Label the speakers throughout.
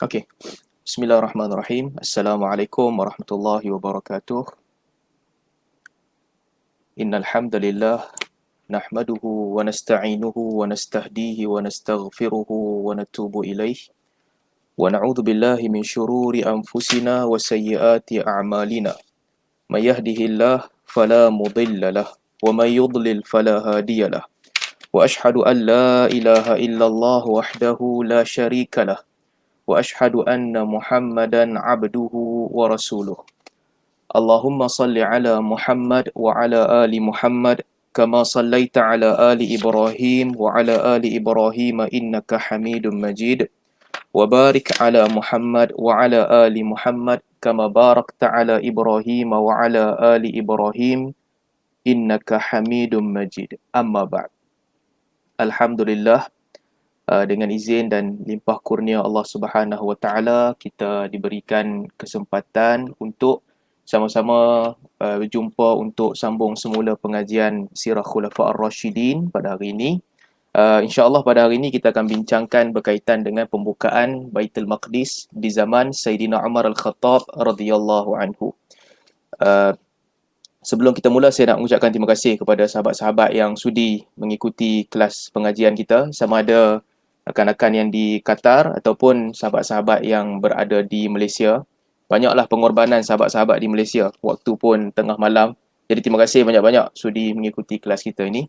Speaker 1: Okey. Bismillahirrahmanirrahim. Assalamualaikum warahmatullahi wabarakatuh. Innal hamdalillah nahmaduhu wa nasta'inuhu wa nastahdihi wa nastaghfiruhu wa natubu ilaih. Wa na'udzu billahi min syururi anfusina wa sayyiati a'malina. May yahdihillahu fala mudilla lahu wa may yudlil fala hadiya lahu. Wa ashhadu an la ilaha illallah wahdahu la syarika lahu. Wa ashhadu anna Muhammadan abduhu wa rasuluh. Allahumma salli ala Muhammad wa ala ali Muhammad kama sallaita ala ali Ibrahim wa ala ali Ibrahim innaka Hamidum Majid. Wa barik ala Muhammad wa ala ali Muhammad kama barakta ala Ibrahim wa ala ali Ibrahim innaka Hamidum Majid. Amma ba'd. Alhamdulillah, dengan izin dan limpah kurnia Allah Subhanahu Wa Taala, kita diberikan kesempatan untuk sama-sama berjumpa untuk sambung semula pengajian Sirah Khulafa' Ar-Rashidin pada hari ini. InsyaAllah pada hari ini kita akan bincangkan berkaitan dengan pembukaan Baitul Maqdis di zaman Sayyidina Umar Al-Khattab radhiyallahu anhu. Sebelum kita mula, saya nak mengucapkan terima kasih kepada sahabat-sahabat yang sudi mengikuti kelas pengajian kita, sama ada rakan-rakan yang di Qatar ataupun sahabat-sahabat yang berada di Malaysia. Banyaklah pengorbanan sahabat-sahabat di Malaysia, waktu pun tengah malam. Jadi terima kasih banyak-banyak sudi mengikuti kelas kita ini.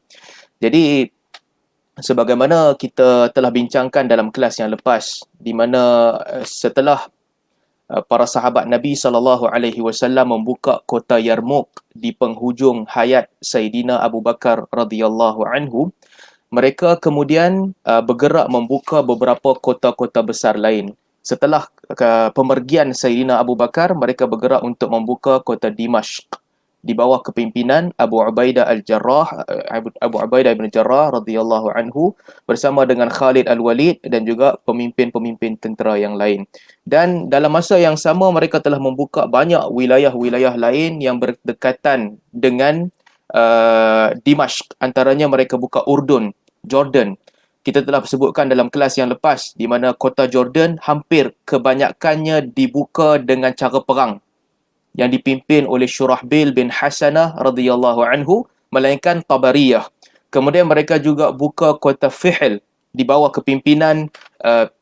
Speaker 1: Jadi sebagaimana kita telah bincangkan dalam kelas yang lepas, di mana setelah para sahabat Nabi SAW membuka kota Yarmouk di penghujung hayat Sayyidina Abu Bakar radhiyallahu anhu, mereka kemudian bergerak membuka beberapa kota-kota besar lain. Setelah pemergian Sayyidina Abu Bakar, mereka bergerak untuk membuka kota Dimashq di bawah kepimpinan Abu Ubaidah Al-Jarrah, Abu Ubaidah bin Jarrah radhiyallahu anhu, bersama dengan Khalid Al-Walid dan juga pemimpin-pemimpin tentera yang lain. Dan dalam masa yang sama, mereka telah membuka banyak wilayah-wilayah lain yang berdekatan dengan Dimashq. Antaranya mereka buka Urdun, Jordan. Kita telah sebutkan dalam kelas yang lepas di mana kota Jordan hampir kebanyakannya dibuka dengan cara perang yang dipimpin oleh Shurahbil bin Hasanah radhiyallahu anhu, melainkan Tabariyah. Kemudian mereka juga buka kota Fihl di bawah kepimpinan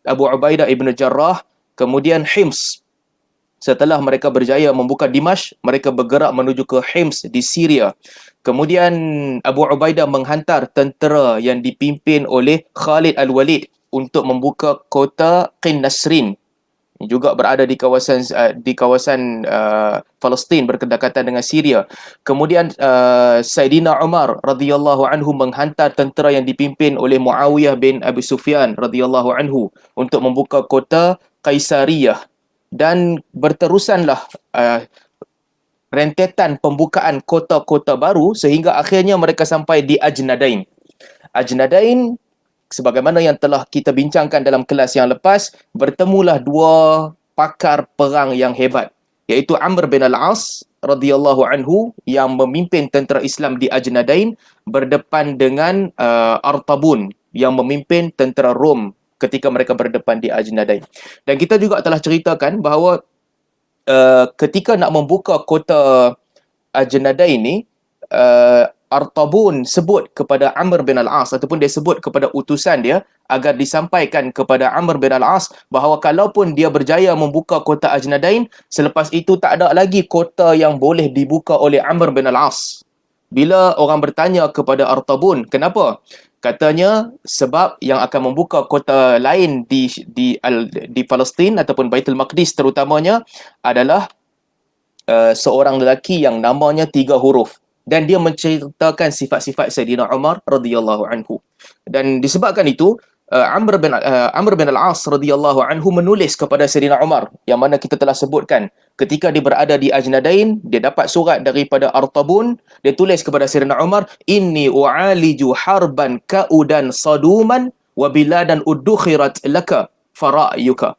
Speaker 1: Abu Ubaidah ibn Jarrah. Kemudian Hims. Setelah mereka berjaya membuka Dimashq, mereka bergerak menuju ke Hims di Syria. Kemudian Abu Ubaidah menghantar tentera yang dipimpin oleh Khalid Al-Walid untuk membuka kota Qin Nasrin, juga berada di kawasan Palestin berdekatan dengan Syria. Kemudian Sayyidina Umar radhiyallahu anhu menghantar tentera yang dipimpin oleh Muawiyah bin Abi Sufyan radhiyallahu anhu untuk membuka kota Qaisariyah, dan berterusanlah rentetan pembukaan kota-kota baru sehingga akhirnya mereka sampai di Ajnadain. Ajnadain, sebagaimana yang telah kita bincangkan dalam kelas yang lepas, bertemulah dua pakar perang yang hebat, iaitu Amr bin Al-As radhiyallahu anhu yang memimpin tentera Islam di Ajnadain, berdepan dengan Artabun yang memimpin tentera Rom ketika mereka berdepan di Ajnadain. Dan kita juga telah ceritakan bahawa ketika nak membuka kota Ajnadain ini, Artabun sebut kepada Amr bin Al-As, ataupun dia sebut kepada utusan dia agar disampaikan kepada Amr bin Al-As bahawa kalaupun dia berjaya membuka kota Ajnadain, selepas itu tak ada lagi kota yang boleh dibuka oleh Amr bin Al-As. Bila orang bertanya kepada Artabun, kenapa? Katanya sebab yang akan membuka kota lain di Palestin ataupun Baitul Maqdis terutamanya adalah seorang lelaki yang namanya 3 huruf. Dan dia menceritakan sifat-sifat Sayyidina Umar radhiyallahu anhu. Dan disebabkan itu, Amr bin Al-As radhiyallahu anhu menulis kepada Sayyidina Umar, yang mana kita telah sebutkan ketika dia berada di Ajnadain, dia dapat surat daripada Artabun. Dia tulis kepada Sayyidina Umar, inni u'aliju harban ka'udan saduman wa biladan udukhirat laka fara'yuka.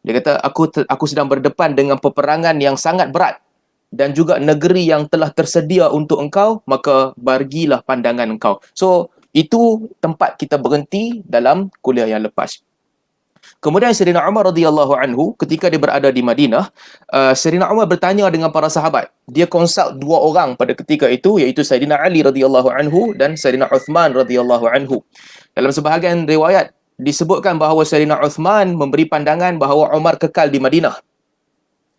Speaker 1: Dia kata, aku sedang berdepan dengan peperangan yang sangat berat dan juga negeri yang telah tersedia untuk engkau, maka bagilah pandangan engkau. So, itu tempat kita berhenti dalam kuliah yang lepas. Kemudian Sayyidina Umar radhiyallahu anhu ketika dia berada di Madinah, Sayyidina Umar bertanya dengan para sahabat. Dia konsult dua orang pada ketika itu, iaitu Sayyidina Ali radhiyallahu anhu dan Sayyidina Uthman radhiyallahu anhu. Dalam sebahagian riwayat disebutkan bahawa Sayyidina Uthman memberi pandangan bahawa Umar kekal di Madinah.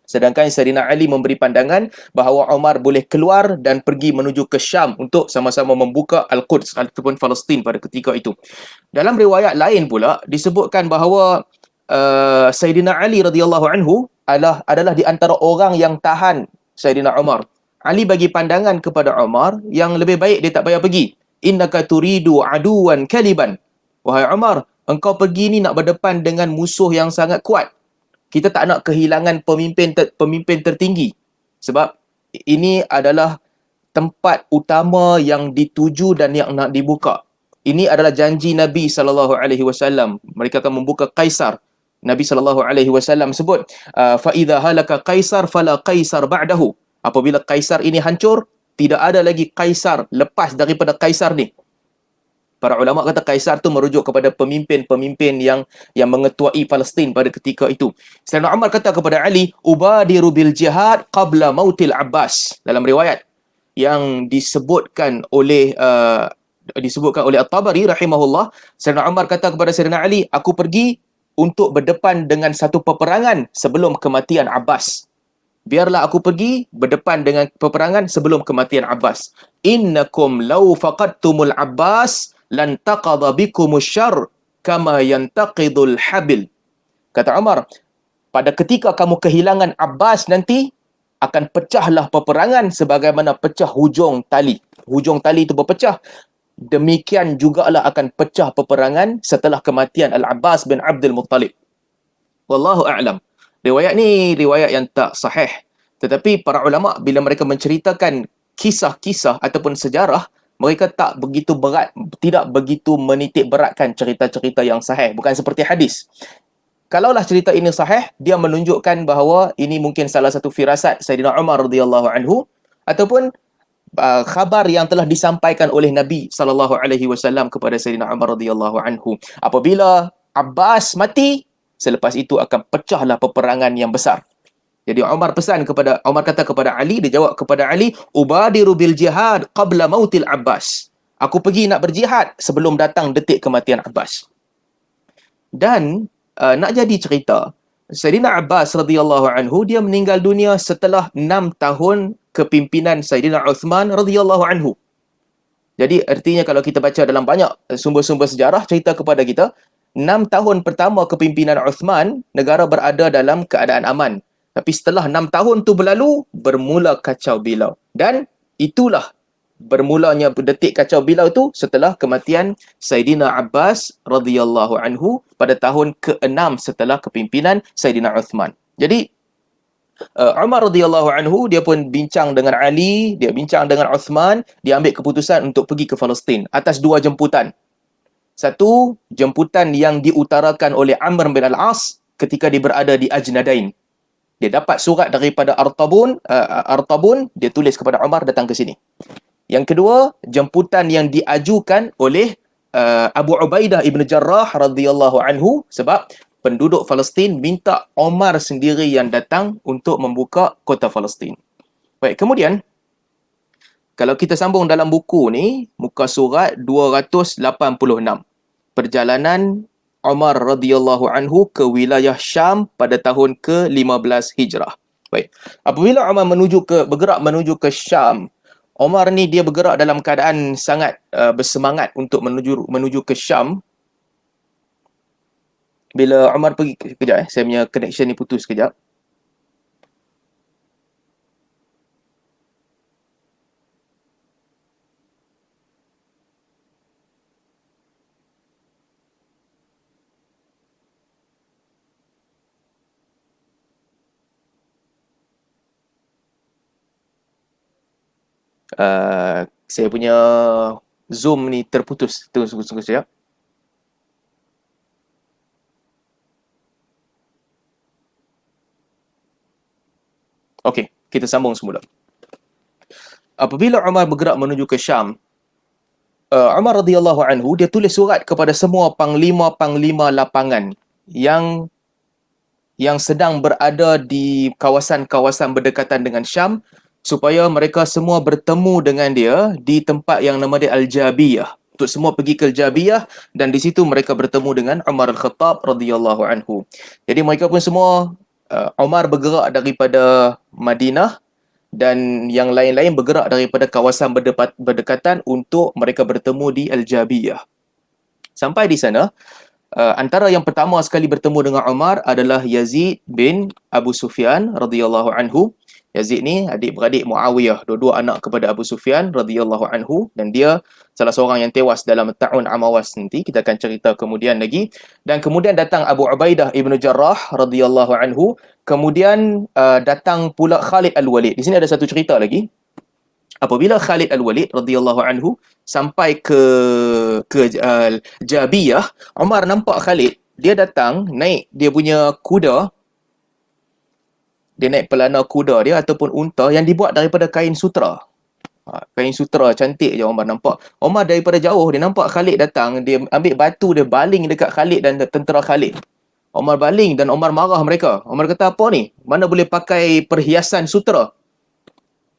Speaker 1: Sedangkan Sayyidina Ali memberi pandangan bahawa Umar boleh keluar dan pergi menuju ke Syam untuk sama-sama membuka Al-Quds ataupun Palestin pada ketika itu. Dalam riwayat lain pula disebutkan bahawa Sayyidina Ali radhiyallahu anhu adalah di antara orang yang tahan Sayyidina Umar. Ali bagi pandangan kepada Umar yang lebih baik dia tak payah pergi. Innaka turidu aduwan kaliban. Wahai Umar, engkau pergi ni nak berdepan dengan musuh yang sangat kuat. Kita tak nak kehilangan pemimpin tertinggi. Sebab ini adalah tempat utama yang dituju dan yang nak dibuka. Ini adalah janji Nabi SAW. Mereka akan membuka Kaisar. Nabi SAW sebut, فَإِذَا هَلَكَ قَيْسَرْ فَلَا قَيْسَرْ بَعْدَهُ. Apabila Kaisar ini hancur, tidak ada lagi Kaisar lepas daripada Kaisar ni. Para ulama kata Kaisar tu merujuk kepada pemimpin-pemimpin yang mengetuai Palestin pada ketika itu. Sayyidina Umar kata kepada Ali, "Ubadiru bil jihad qabla mautil Abbas." Dalam riwayat yang disebutkan oleh At-Tabari rahimahullah, Sayyidina Umar kata kepada Sayyidina Ali, "Aku pergi untuk berdepan dengan satu peperangan sebelum kematian Abbas. Biarlah aku pergi berdepan dengan peperangan sebelum kematian Abbas. Innakum law faqadtumul Abbas lan taqadha bikumus syarr kama yantaqidul habil." Kata Umar, pada ketika kamu kehilangan Abbas nanti akan pecahlah peperangan sebagaimana pecah hujung tali. Hujung tali itu berpecah. Demikian jugalah akan pecah peperangan setelah kematian Al-Abbas bin Abdul Muttalib. Wallahu a'lam. Riwayat ni riwayat yang tak sahih. Tetapi para ulama bila mereka menceritakan kisah-kisah ataupun sejarah, mereka tak begitu menitik beratkan cerita-cerita yang sahih. Bukan seperti hadis. Kalaulah cerita ini sahih, dia menunjukkan bahawa ini mungkin salah satu firasat Sayyidina Umar radhiyallahu anhu ataupun khabar yang telah disampaikan oleh Nabi SAW kepada Sayyidina Umar radhiyallahu anhu. Apabila Abbas mati, selepas itu akan pecahlah peperangan yang besar. Jadi Umar kata kepada Ali, dia jawab kepada Ali, "Ubadiru bil jihad qabla mautil Abbas." Aku pergi nak berjihad sebelum datang detik kematian Abbas. Dan nak jadi cerita, Sayyidina Abbas radhiyallahu anhu dia meninggal dunia setelah 6 tahun kepimpinan Sayyidina Uthman radhiyallahu anhu. Jadi artinya kalau kita baca dalam banyak sumber-sumber sejarah cerita kepada kita, 6 tahun pertama kepimpinan Uthman, negara berada dalam keadaan aman. Tapi setelah 6 tahun tu berlalu, bermula kacau bilau. Dan itulah bermulanya detik kacau bilau tu setelah kematian Sayyidina Abbas radhiyallahu anhu pada tahun ke-6 setelah kepimpinan Sayyidina Uthman. Jadi Umar radhiyallahu anhu dia pun bincang dengan Ali, dia bincang dengan Uthman, dia ambil keputusan untuk pergi ke Palestin atas dua jemputan. Satu, jemputan yang diutarakan oleh Amr bin Al-As ketika dia berada di Ajnadain. Dia dapat surat daripada Artabun, dia tulis kepada Umar datang ke sini. Yang kedua, jemputan yang diajukan oleh Abu Ubaidah ibn Jarrah radhiyallahu anhu, sebab penduduk Palestin minta Umar sendiri yang datang untuk membuka kota Palestin. Baik, kemudian kalau kita sambung dalam buku ni, muka surat 286. Perjalanan Umar radhiyallahu anhu ke wilayah Syam pada tahun ke-15 Hijrah. Baik. Apabila Umar bergerak menuju ke Syam, Umar ni dia bergerak dalam keadaan sangat bersemangat untuk menuju ke Syam. Bila Umar pergi, kejap saya punya connection ni putus kejap. Saya punya Zoom ni terputus. Tunggu sekejap. Okey, kita sambung semula. Apabila Umar bergerak menuju ke Syam, Umar radhiyallahu anhu dia tulis surat kepada semua panglima-panglima lapangan yang sedang berada di kawasan-kawasan berdekatan dengan Syam, supaya mereka semua bertemu dengan dia di tempat yang nama dia Al-Jabiyah. Untuk semua pergi ke Al-Jabiyah, dan di situ mereka bertemu dengan Umar Al-Khattab radhiyallahu anhu. Jadi mereka pun semua, Umar bergerak daripada Madinah dan yang lain-lain bergerak daripada kawasan berdekatan untuk mereka bertemu di Al-Jabiyah. Sampai di sana, antara yang pertama sekali bertemu dengan Umar adalah Yazid bin Abu Sufyan radhiyallahu anhu. Yazid ni adik-beradik Muawiyah, dua-dua anak kepada Abu Sufyan radhiyallahu anhu, dan dia salah seorang yang tewas dalam Ta'un Amawas, nanti kita akan cerita kemudian lagi. Dan kemudian datang Abu Ubaidah ibnu Jarrah radhiyallahu anhu. Kemudian datang pula Khalid Al-Walid. Di sini ada satu cerita lagi. Apabila Khalid Al-Walid radhiyallahu anhu sampai ke Jabiyah, Umar nampak Khalid, dia datang naik dia punya kuda, dia naik pelana kuda dia ataupun unta yang dibuat daripada kain sutera. Kain sutera cantik je Umar nampak. Umar daripada jauh dia nampak Khalid datang, dia ambil batu dia baling dekat Khalid dan tentera Khalid. Umar baling dan Umar marah mereka. Umar kata, apa ni? Mana boleh pakai perhiasan sutera?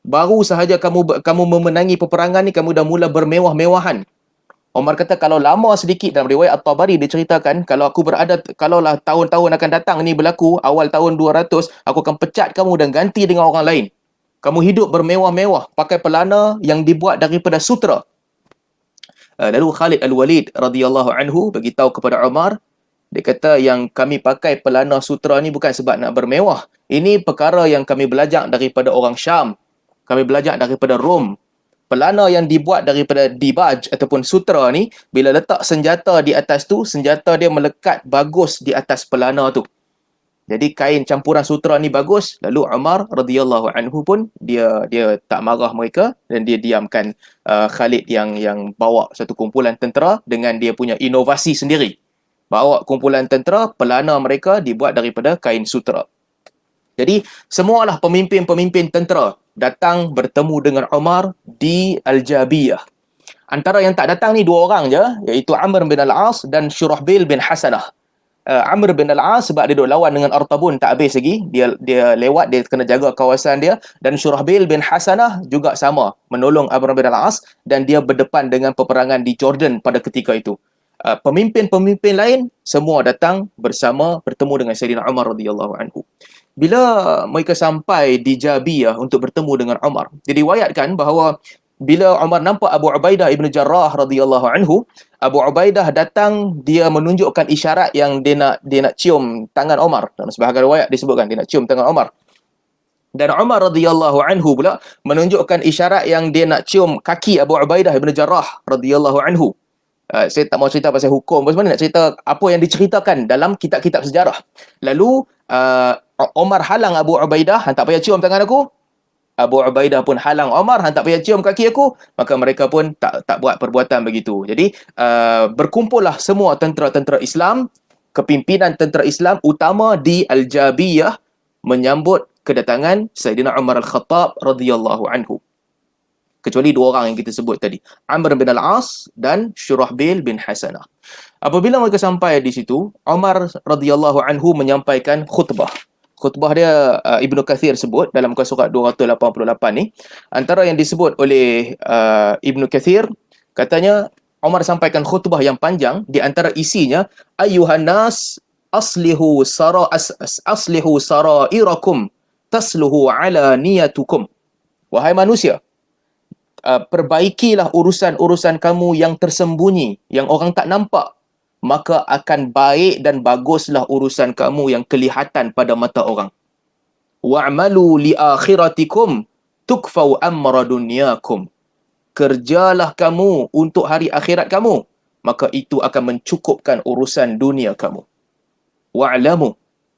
Speaker 1: Baru sahaja kamu memenangi peperangan ni, kamu dah mula bermewah-mewahan. Umar kata, kalau lama sedikit, dalam riwayat At-Tabari diceritakan, kalaulah tahun-tahun akan datang ni berlaku, awal tahun 200, aku akan pecat kamu dan ganti dengan orang lain. Kamu hidup bermewah-mewah, pakai pelana yang dibuat daripada sutera. Lalu Khalid Al-Walid radhiyallahu anhu beritahu kepada Umar, dia kata, yang kami pakai pelana sutera ni bukan sebab nak bermewah. Ini perkara yang kami belajar daripada orang Syam. Kami belajar daripada Rom. Pelana yang dibuat daripada dibaj ataupun sutera ni, bila letak senjata di atas tu, senjata dia melekat bagus di atas pelana tu. Jadi kain campuran sutera ni bagus. Lalu Umar radhiyallahu anhu pun dia tak marah mereka dan dia diamkan Khalid yang bawa satu kumpulan tentera dengan dia punya inovasi sendiri. Bawa kumpulan tentera, pelana mereka dibuat daripada kain sutera. Jadi semualah pemimpin-pemimpin tentera datang bertemu dengan Umar di Al-Jabiyah. Antara yang tak datang ni dua orang je, iaitu Amr bin Al-As dan Shurahbil bin Hasanah. Amr bin Al-As sebab dia duduk lawan dengan Artabun tak habis lagi, dia lewat, dia kena jaga kawasan dia. Dan Shurahbil bin Hasanah juga sama, menolong Amr bin Al-As, dan dia berdepan dengan peperangan di Jordan pada ketika itu. Pemimpin-pemimpin lain semua datang bersama bertemu dengan Sayyidina Umar radhiyallahu anhu. Bila mereka sampai di Jabiyah untuk bertemu dengan Umar, diriwayatkan bahawa bila Umar nampak Abu Ubaidah ibnu Jarrah radhiyallahu anhu, Abu Ubaidah datang, dia menunjukkan isyarat yang dia nak cium tangan Umar. Dalam sebahagian riwayat disebutkan dia nak cium tangan Umar. Dan Umar radhiyallahu anhu pula menunjukkan isyarat yang dia nak cium kaki Abu Ubaidah ibnu Jarrah radhiyallahu anhu. Saya tak mau cerita pasal hukum, sebenarnya nak cerita apa yang diceritakan dalam kitab-kitab sejarah. Lalu Umar halang Abu Ubaidah, tak payah cium tangan aku. Abu Ubaidah pun halang Umar, tak payah cium kaki aku. Maka mereka pun tak buat perbuatan begitu. Jadi berkumpullah semua tentera-tentera Islam, kepimpinan tentera Islam utama di Al-Jabiyah menyambut kedatangan Sayyidina Umar Al-Khattab radhiyallahu anhu. Kecuali dua orang yang kita sebut tadi, Amr bin Al-As dan Shurahbil bin Hasanah. Apabila mereka sampai di situ, Umar radhiyallahu anhu menyampaikan khutbah. Khutbah dia Ibnu Kathir sebut dalam muka surat 288 ni. Antara yang disebut oleh Ibnu Kathir, katanya Umar sampaikan khutbah yang panjang, di antara isinya, ayyuhan nas aslihu sarairakum tasluhu ala niyatukum. Wahai manusia, perbaikilah urusan-urusan kamu yang tersembunyi, yang orang tak nampak, maka akan baik dan baguslah urusan kamu yang kelihatan pada mata orang. Wa'malu li akhiratikum tukfau amra dunyakum. Kerjalah kamu untuk hari akhirat kamu, maka itu akan mencukupkan urusan dunia kamu. Wa'lamu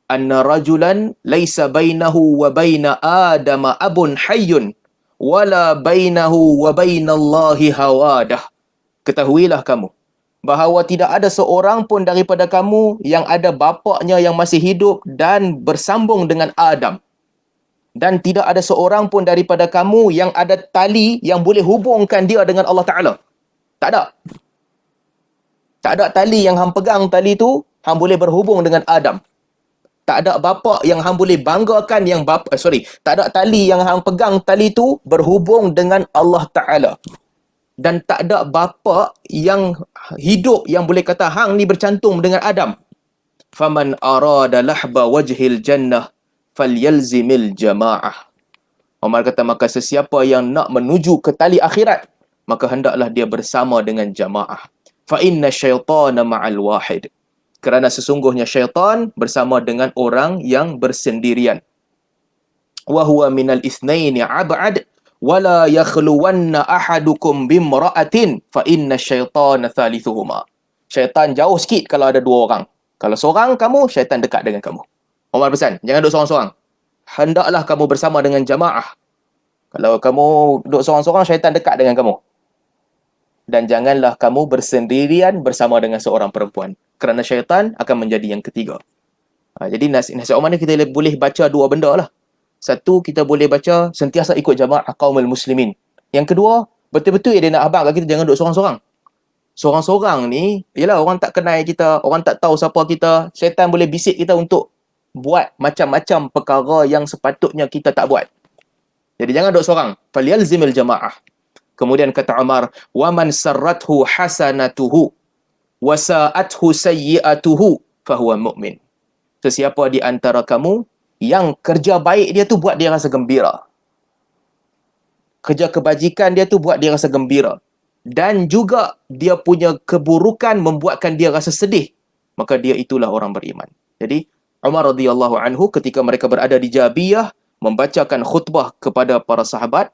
Speaker 1: anna rajulan laysa bainahu wa baina adama abun hayyun wala bainahu wa bainallahi hawadah. Ketahuilah kamu bahawa tidak ada seorang pun daripada kamu yang ada bapaknya yang masih hidup dan bersambung dengan Adam. Dan tidak ada seorang pun daripada kamu yang ada tali yang boleh hubungkan dia dengan Allah Ta'ala. Tak ada. Tak ada tali yang hang pegang tali tu, hang boleh berhubung dengan Adam. Tak ada bapa yang hang boleh banggakan yang tak ada tali yang hang pegang tali tu berhubung dengan Allah Ta'ala. Dan tak ada bapa yang hidup yang boleh kata hang ni bercantum dengan Adam. Faman arada lahba wajhil jannah falyalzimil jamaah. Umar kata, maka sesiapa yang nak menuju ke tali akhirat, maka hendaklah dia bersama dengan jamaah. Fa inna syaitana ma'al wahid. Kerana sesungguhnya syaitan bersama dengan orang yang bersendirian. Wa huwa minal itsnaini ab'ad wala yakhluwanna ahadukum bimra'atin fa inna syaitana thalithuhuma. Syaitan jauh sikit kalau ada dua orang. Kalau seorang kamu, syaitan dekat dengan kamu. Umar pesan, jangan duduk seorang-seorang. Hendaklah kamu bersama dengan jamaah. Kalau kamu duduk seorang-seorang, syaitan dekat dengan kamu. Dan janganlah kamu bersendirian bersama dengan seorang perempuan. Kerana syaitan akan menjadi yang ketiga. Jadi nasihat Umar ni kita boleh baca dua benda lah. Satu, kita boleh baca sentiasa ikut jamaah kaumul muslimin. Yang kedua, betul-betul dia nak abang kat kita jangan duduk seorang-seorang. Seorang-seorang ni, yelah orang tak kenal kita, orang tak tahu siapa kita, syaitan boleh bisik kita untuk buat macam-macam perkara yang sepatutnya kita tak buat. Jadi jangan duduk seorang. Falyalzimil jamaah. Kemudian kata Umar, "Waman sarrathu hasanatuhu wa sa'athu sayyi'atuhu fahuwa mu'min." Sesiapa di antara kamu yang kerja baik dia tu buat dia rasa gembira. Kerja kebajikan dia tu buat dia rasa gembira. Dan juga dia punya keburukan membuatkan dia rasa sedih. Maka dia itulah orang beriman. Jadi Umar radhiyallahu anhu ketika mereka berada di Jabiyah membacakan khutbah kepada para sahabat.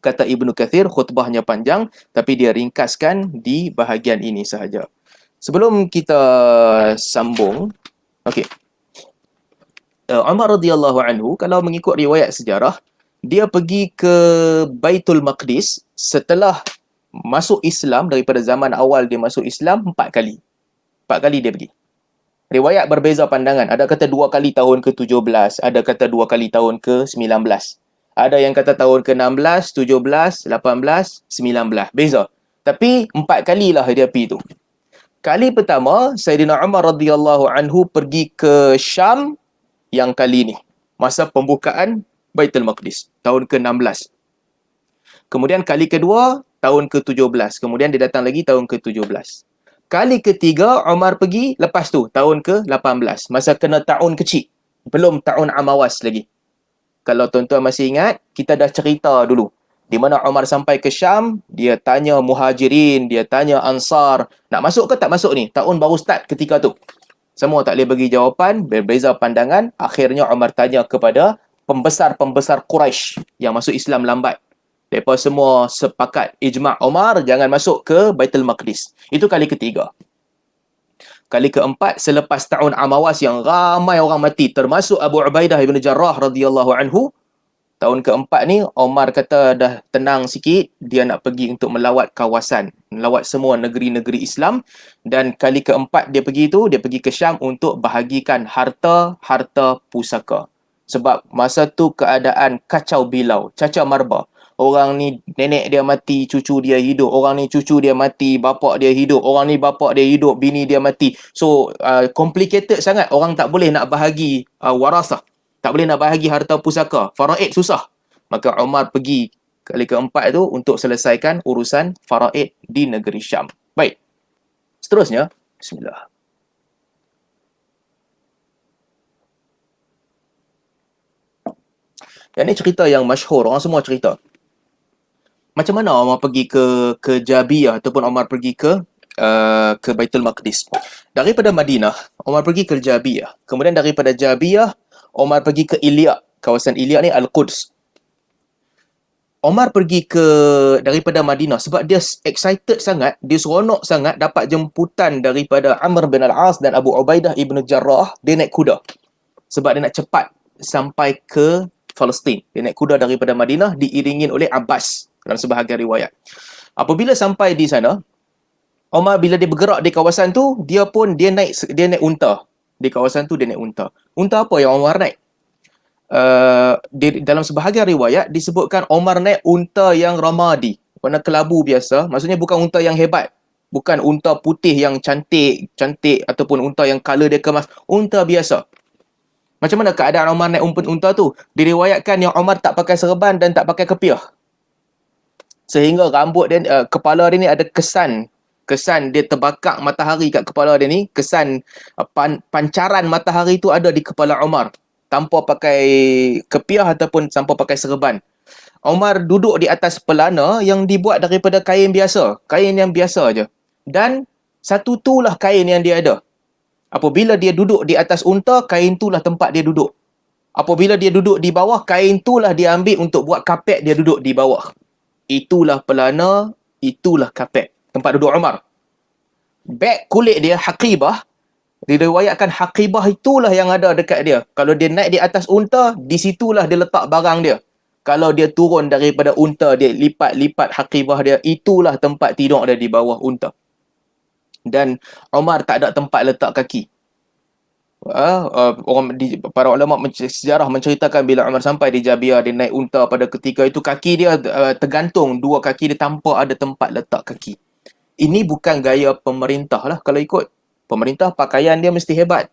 Speaker 1: Kata Ibnu Kathir, khutbahnya panjang tapi dia ringkaskan di bahagian ini sahaja. Sebelum kita sambung, okey. Umar radhiyallahu anhu kalau mengikut riwayat sejarah, dia pergi ke Baitul Maqdis setelah masuk Islam. Daripada zaman awal dia masuk Islam 4 kali. 4 kali dia pergi. Riwayat berbeza pandangan. Ada kata 2 kali tahun ke-17, ada kata 2 kali tahun ke-19. Ada yang kata tahun ke-16, 17, 18, 19. Beza. Tapi 4 kalilah dia pergi tu. Kali pertama, Sayyidina Umar radhiyallahu anhu pergi ke Syam yang kali ni. Masa pembukaan Baitul Maqdis. Tahun ke-16. Kemudian kali kedua, tahun ke-17. Kemudian dia datang lagi tahun ke-17. Kali ketiga, Umar pergi lepas tu, tahun ke-18. Masa kena tahun kecil. Belum tahun Amawas lagi. Kalau tuan-tuan masih ingat, kita dah cerita dulu. Di mana Umar sampai ke Syam, dia tanya Muhajirin, dia tanya Ansar, nak masuk ke tak masuk ni? Tahun baru start ketika tu. Semua tak boleh bagi jawapan, berbeza pandangan. Akhirnya Umar tanya kepada pembesar-pembesar Quraisy yang masuk Islam lambat. Mereka semua sepakat ijma' Umar jangan masuk ke Baitul Maqdis. Itu kali ketiga. Kali keempat, selepas tahun Amawas yang ramai orang mati, termasuk Abu Ubaidah ibn Jarrah radhiyallahu anhu. Tahun keempat ni, Umar kata dah tenang sikit, dia nak pergi untuk melawat kawasan, melawat semua negeri-negeri Islam. Dan kali keempat dia pergi tu, dia pergi ke Syam untuk bahagikan harta-harta pusaka. Sebab masa tu keadaan kacau bilau, cacau marba. Orang ni nenek dia mati, cucu dia hidup. Orang ni cucu dia mati, bapak dia hidup. Orang ni bapak dia hidup, bini dia mati. So, complicated sangat. Orang tak boleh nak bahagi warasah. Tak boleh nak bahagi harta pusaka. Faraid susah. Maka Umar pergi kali keempat itu untuk selesaikan urusan faraid di negeri Syam. Baik. Seterusnya, bismillah. Yang ni cerita yang masyhur. Orang semua cerita. Macam mana Umar pergi ke Jabiyah ataupun Umar pergi ke Baitul Maqdis. Daripada Madinah, Umar pergi ke Jabiyah. Kemudian daripada Jabiyah, Umar pergi ke Ilya. Kawasan Ilya ni Al-Quds. Umar pergi daripada Madinah sebab dia excited sangat, dia seronok sangat dapat jemputan daripada Amr bin Al-As dan Abu Ubaidah ibn Jarrah. Dia naik kuda. Sebab dia nak cepat sampai ke Palestin. Dia naik kuda daripada Madinah diiringin oleh Abbas dalam sebahagian riwayat. Apabila sampai di sana, Umar bila dia bergerak di kawasan tu, dia naik unta. Di kawasan tu dia naik unta. Unta apa yang Umar naik? Dalam sebahagian riwayat disebutkan Umar naik unta yang ramadi, warna kelabu biasa. Maksudnya bukan unta yang hebat. Bukan unta putih yang cantik ataupun unta yang color dia kemas. Unta biasa. Macam mana keadaan Umar naik unta tu? Diriwayatkan yang Umar tak pakai serban dan tak pakai kepiah. Sehingga rambut dia, kepala dia ni ada kesan dia terbakar matahari kat kepala dia ni, kesan pancaran matahari tu ada di kepala Umar tanpa pakai kepiah ataupun tanpa pakai serban. Umar duduk di atas pelana yang dibuat daripada kain biasa, kain yang biasa aja. Dan satu tulah kain yang dia ada. Apabila dia duduk di atas unta, kain itulah tempat dia duduk. Apabila dia duduk di bawah, kain itulah dia ambil untuk buat kapet dia duduk di bawah. Itulah pelana, itulah kapet. Tempat duduk Umar. Beg kulit dia, haqibah, diriwayatkan haqibah itulah yang ada dekat dia. Kalau dia naik di atas unta, di situlah dia letak barang dia. Kalau dia turun daripada unta, dia lipat-lipat haqibah dia, itulah tempat tidur dia di bawah unta. Dan Umar tak ada tempat letak kaki. Para ulama sejarah menceritakan bila Umar sampai di Jabiyah, dia naik unta pada ketika itu, kaki dia tergantung, dua kaki dia tanpa ada tempat letak kaki. Ini bukan gaya pemerintah lah kalau ikut. Pemerintah pakaian dia mesti hebat.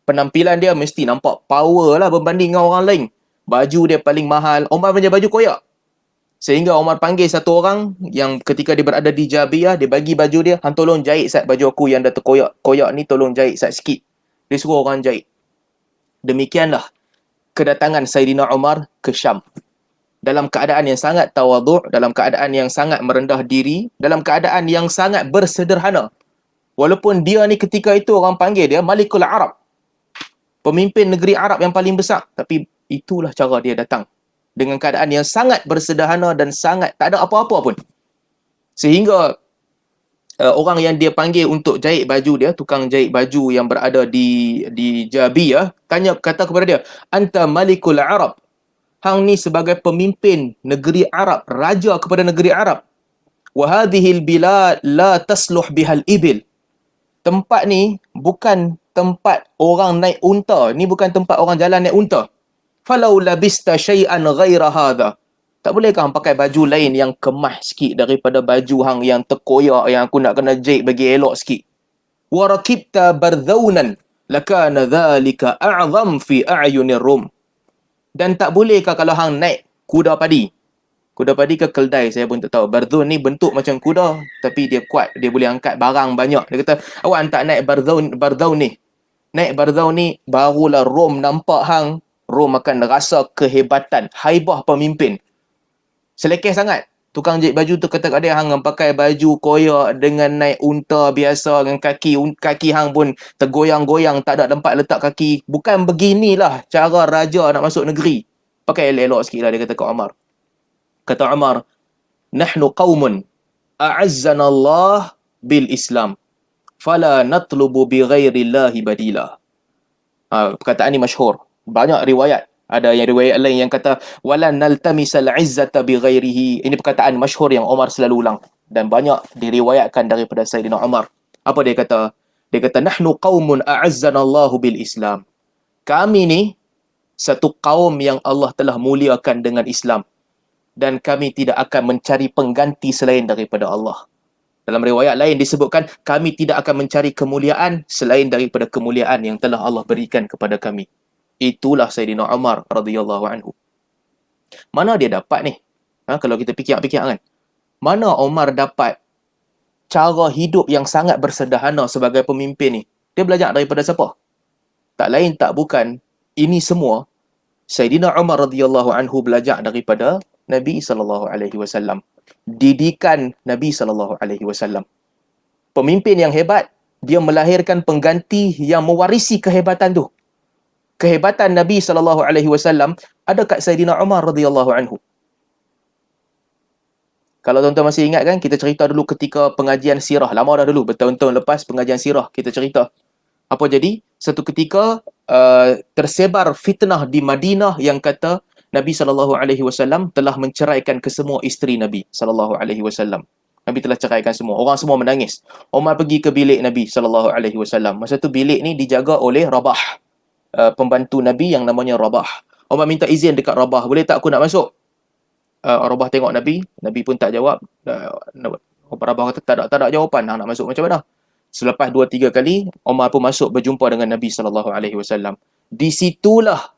Speaker 1: Penampilan dia mesti nampak power lah berbanding dengan orang lain. Baju dia paling mahal. Umar punya baju koyak. Sehingga Umar panggil satu orang yang ketika dia berada di Jabiyah, dia bagi baju dia, "Hang tolong jahit sat baju aku yang dah terkoyak ni, tolong jahit sat sikit." Dia suruh orang jahit. Demikianlah kedatangan Saidina Umar ke Syam. Dalam keadaan yang sangat tawadhu', dalam keadaan yang sangat merendah diri, dalam keadaan yang sangat bersederhana. Walaupun dia ni ketika itu orang panggil dia Malikul Arab, pemimpin negeri Arab yang paling besar, tapi itulah cara dia datang. Dengan keadaan yang sangat bersederhana dan sangat tak ada apa-apa pun. Sehingga orang yang dia panggil untuk jahit baju dia, tukang jahit baju yang berada di Jabiyah, kata kepada dia, "Anta Malikul Arab." Hang ni sebagai pemimpin negeri Arab, raja kepada negeri Arab. "Wa hadhihi al-bilad la tasluh bihal ibil." Tempat ni bukan tempat orang naik unta, ni bukan tempat orang jalan naik unta. "Falau labista syai'an ghaira hadha." Tak bolehkah hang pakai baju lain yang kemah sikit daripada baju hang yang terkoyak, yang aku nak kena jahit bagi elok sikit. "Wa rakibta bardhaunan lakana dhalika a'zam fi a'yunir rum." Dan tak bolehkah kalau hang naik kuda padi? Kuda padi ke keldai saya pun tak tahu. Bardhun ni bentuk macam kuda tapi dia kuat, dia boleh angkat barang banyak. Dia kata, "Awak tak naik bardhaun ni. Naik bardhaun ni barulah Rom nampak hang. Rom akan rasa kehebatan, haibah pemimpin." Selekeh sangat. Tukang jahit baju tu kata kat dia, "Hang pakai baju koyak dengan naik unta biasa, dengan kaki hang pun tergoyang-goyang, tak ada tempat letak kaki. Bukan beginilah cara raja nak masuk negeri. Pakai elok-elok sikit lah," dia kata kat Umar. Kata Umar, "Nahnu qaumun a'azzana Allah bil Islam. Fala natlubu bi ghairillahi badila." Perkataan ni masyhur. Banyak riwayat. Ada yang riwayat lain yang kata, "Wala naltamisal izzata bi ghairihi." Ini perkataan masyhur yang Umar selalu ulang dan banyak diriwayatkan daripada Saidina Umar. Apa dia kata? Dia kata, "Nahnu qaumun a'azzana Allahu bil Islam." Kami ni satu kaum yang Allah telah muliakan dengan Islam, dan kami tidak akan mencari pengganti selain daripada Allah. Dalam riwayat lain disebutkan, kami tidak akan mencari kemuliaan selain daripada kemuliaan yang telah Allah berikan kepada kami. Itulah Saidina Umar radhiyallahu anhu. Mana dia dapat ni? Kalau kita fikir-fikir kan. Mana Umar dapat cara hidup yang sangat bersederhana sebagai pemimpin ni? Dia belajar daripada siapa? Tak lain tak bukan, ini semua Saidina Umar radhiyallahu anhu belajar daripada Nabi sallallahu alaihi wasallam. Didikan Nabi sallallahu alaihi wasallam. Pemimpin yang hebat, dia melahirkan pengganti yang mewarisi kehebatan tu. Kehebatan Nabi sallallahu alaihi wasallam ada kat Saidina Umar radhiyallahu anhu. Kalau tuan-tuan masih ingat kan, kita cerita dulu ketika pengajian sirah, lama dah dulu, bertahun-tahun lepas pengajian sirah kita cerita. Apa jadi? Satu ketika tersebar fitnah di Madinah yang kata Nabi sallallahu alaihi wasallam telah menceraikan kesemua isteri Nabi sallallahu alaihi wasallam. Nabi telah ceraikan semua. Orang semua menangis. Umar pergi ke bilik Nabi sallallahu alaihi wasallam. Masa tu bilik ni dijaga oleh Rabah, pembantu Nabi yang namanya Rabah. Umar minta izin dekat Rabah, "Boleh tak aku nak masuk?" Rabah tengok Nabi, Nabi pun tak jawab. Para Rabah kata tak ada jawapan, nak masuk macam mana? Selepas 2-3 kali, Umar pun masuk berjumpa dengan Nabi SAW. Di situlah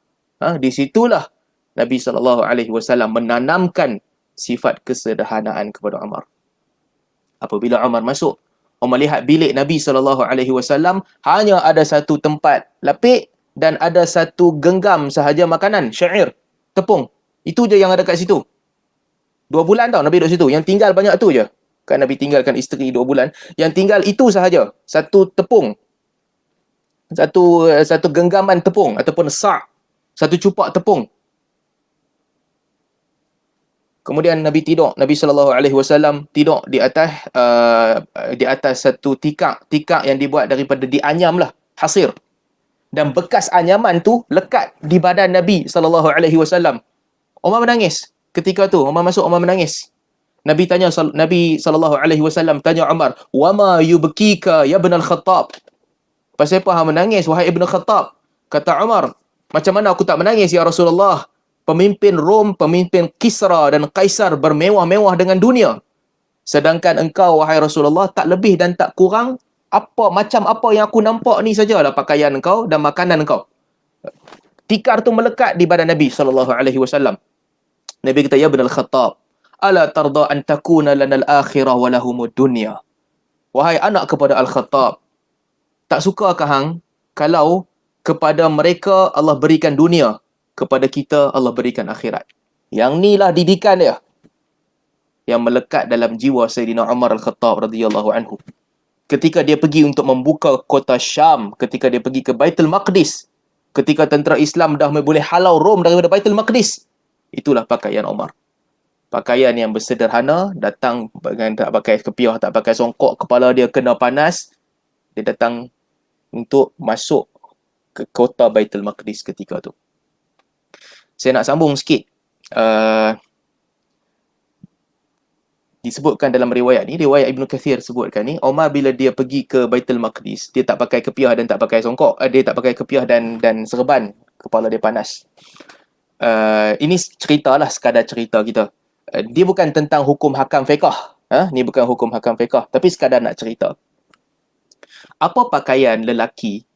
Speaker 1: Nabi SAW menanamkan sifat kesederhanaan kepada Umar. Apabila Umar masuk, Umar lihat bilik Nabi SAW hanya ada satu tempat lapik dan ada satu genggam sahaja makanan, syair, tepung. Itu je yang ada kat situ. 2 bulan tau Nabi duduk situ. Yang tinggal banyak tu je. Kan Nabi tinggalkan isteri 2 bulan. Yang tinggal itu sahaja. Satu tepung. Satu genggaman tepung ataupun satu cupak tepung. Kemudian Nabi tidur. Nabi SAW tidur di atas satu tikar yang dibuat daripada dianyam lah, hasir. Dan bekas anyaman tu lekat di badan Nabi SAW. Umar menangis. Ketika tu Umar masuk, Umar menangis. Nabi SAW tanya Umar, "Wama yubkika ya ibn al-Khattab?" Pasal apa hang menangis wahai Ibn Khattab? Kata Umar, "Macam mana aku tak menangis ya Rasulullah? Pemimpin Rom, pemimpin Kisra dan Kaisar bermewah-mewah dengan dunia. Sedangkan engkau wahai Rasulullah tak lebih dan tak kurang macam apa yang aku nampak ni sajalah pakaian engkau dan makanan engkau." Tikar tu melekat di badan Nabi SAW. Nabi kata, "Ya Ibn al-Khattab, ala tarda an takuna lana al-akhirah wa lahumud dunya." Wahai anak kepada Al-Khattab, tak sukakah hang kalau kepada mereka Allah berikan dunia, kepada kita Allah berikan akhirat? Yang ni lah didikan dia yang melekat dalam jiwa Sayyidina Umar Al-Khattab radhiyallahu anhu. Ketika dia pergi untuk membuka kota Syam, ketika dia pergi ke Baitul Maqdis, ketika tentera Islam dah boleh halau Rom daripada Baitul Maqdis, itulah pakaian Umar. Pakaian yang bersederhana, datang dengan tak pakai kepiah, tak pakai songkok, kepala dia kena panas. Dia datang untuk masuk ke kota Baitul Maqdis ketika tu. Saya nak sambung sikit. Disebutkan dalam riwayat ni, riwayat Ibn Kathir sebutkan ni, Umar bila dia pergi ke Baitul Maqdis, dia tak pakai kepiah dan tak pakai songkok. Dia tak pakai kepiah dan serban. Kepala dia panas. Ini ceritalah, sekadar cerita kita. Dia bukan tentang hukum hakam fiqh. Ni bukan hukum hakam fiqh, tapi sekadar nak cerita. Apa pakaian lelaki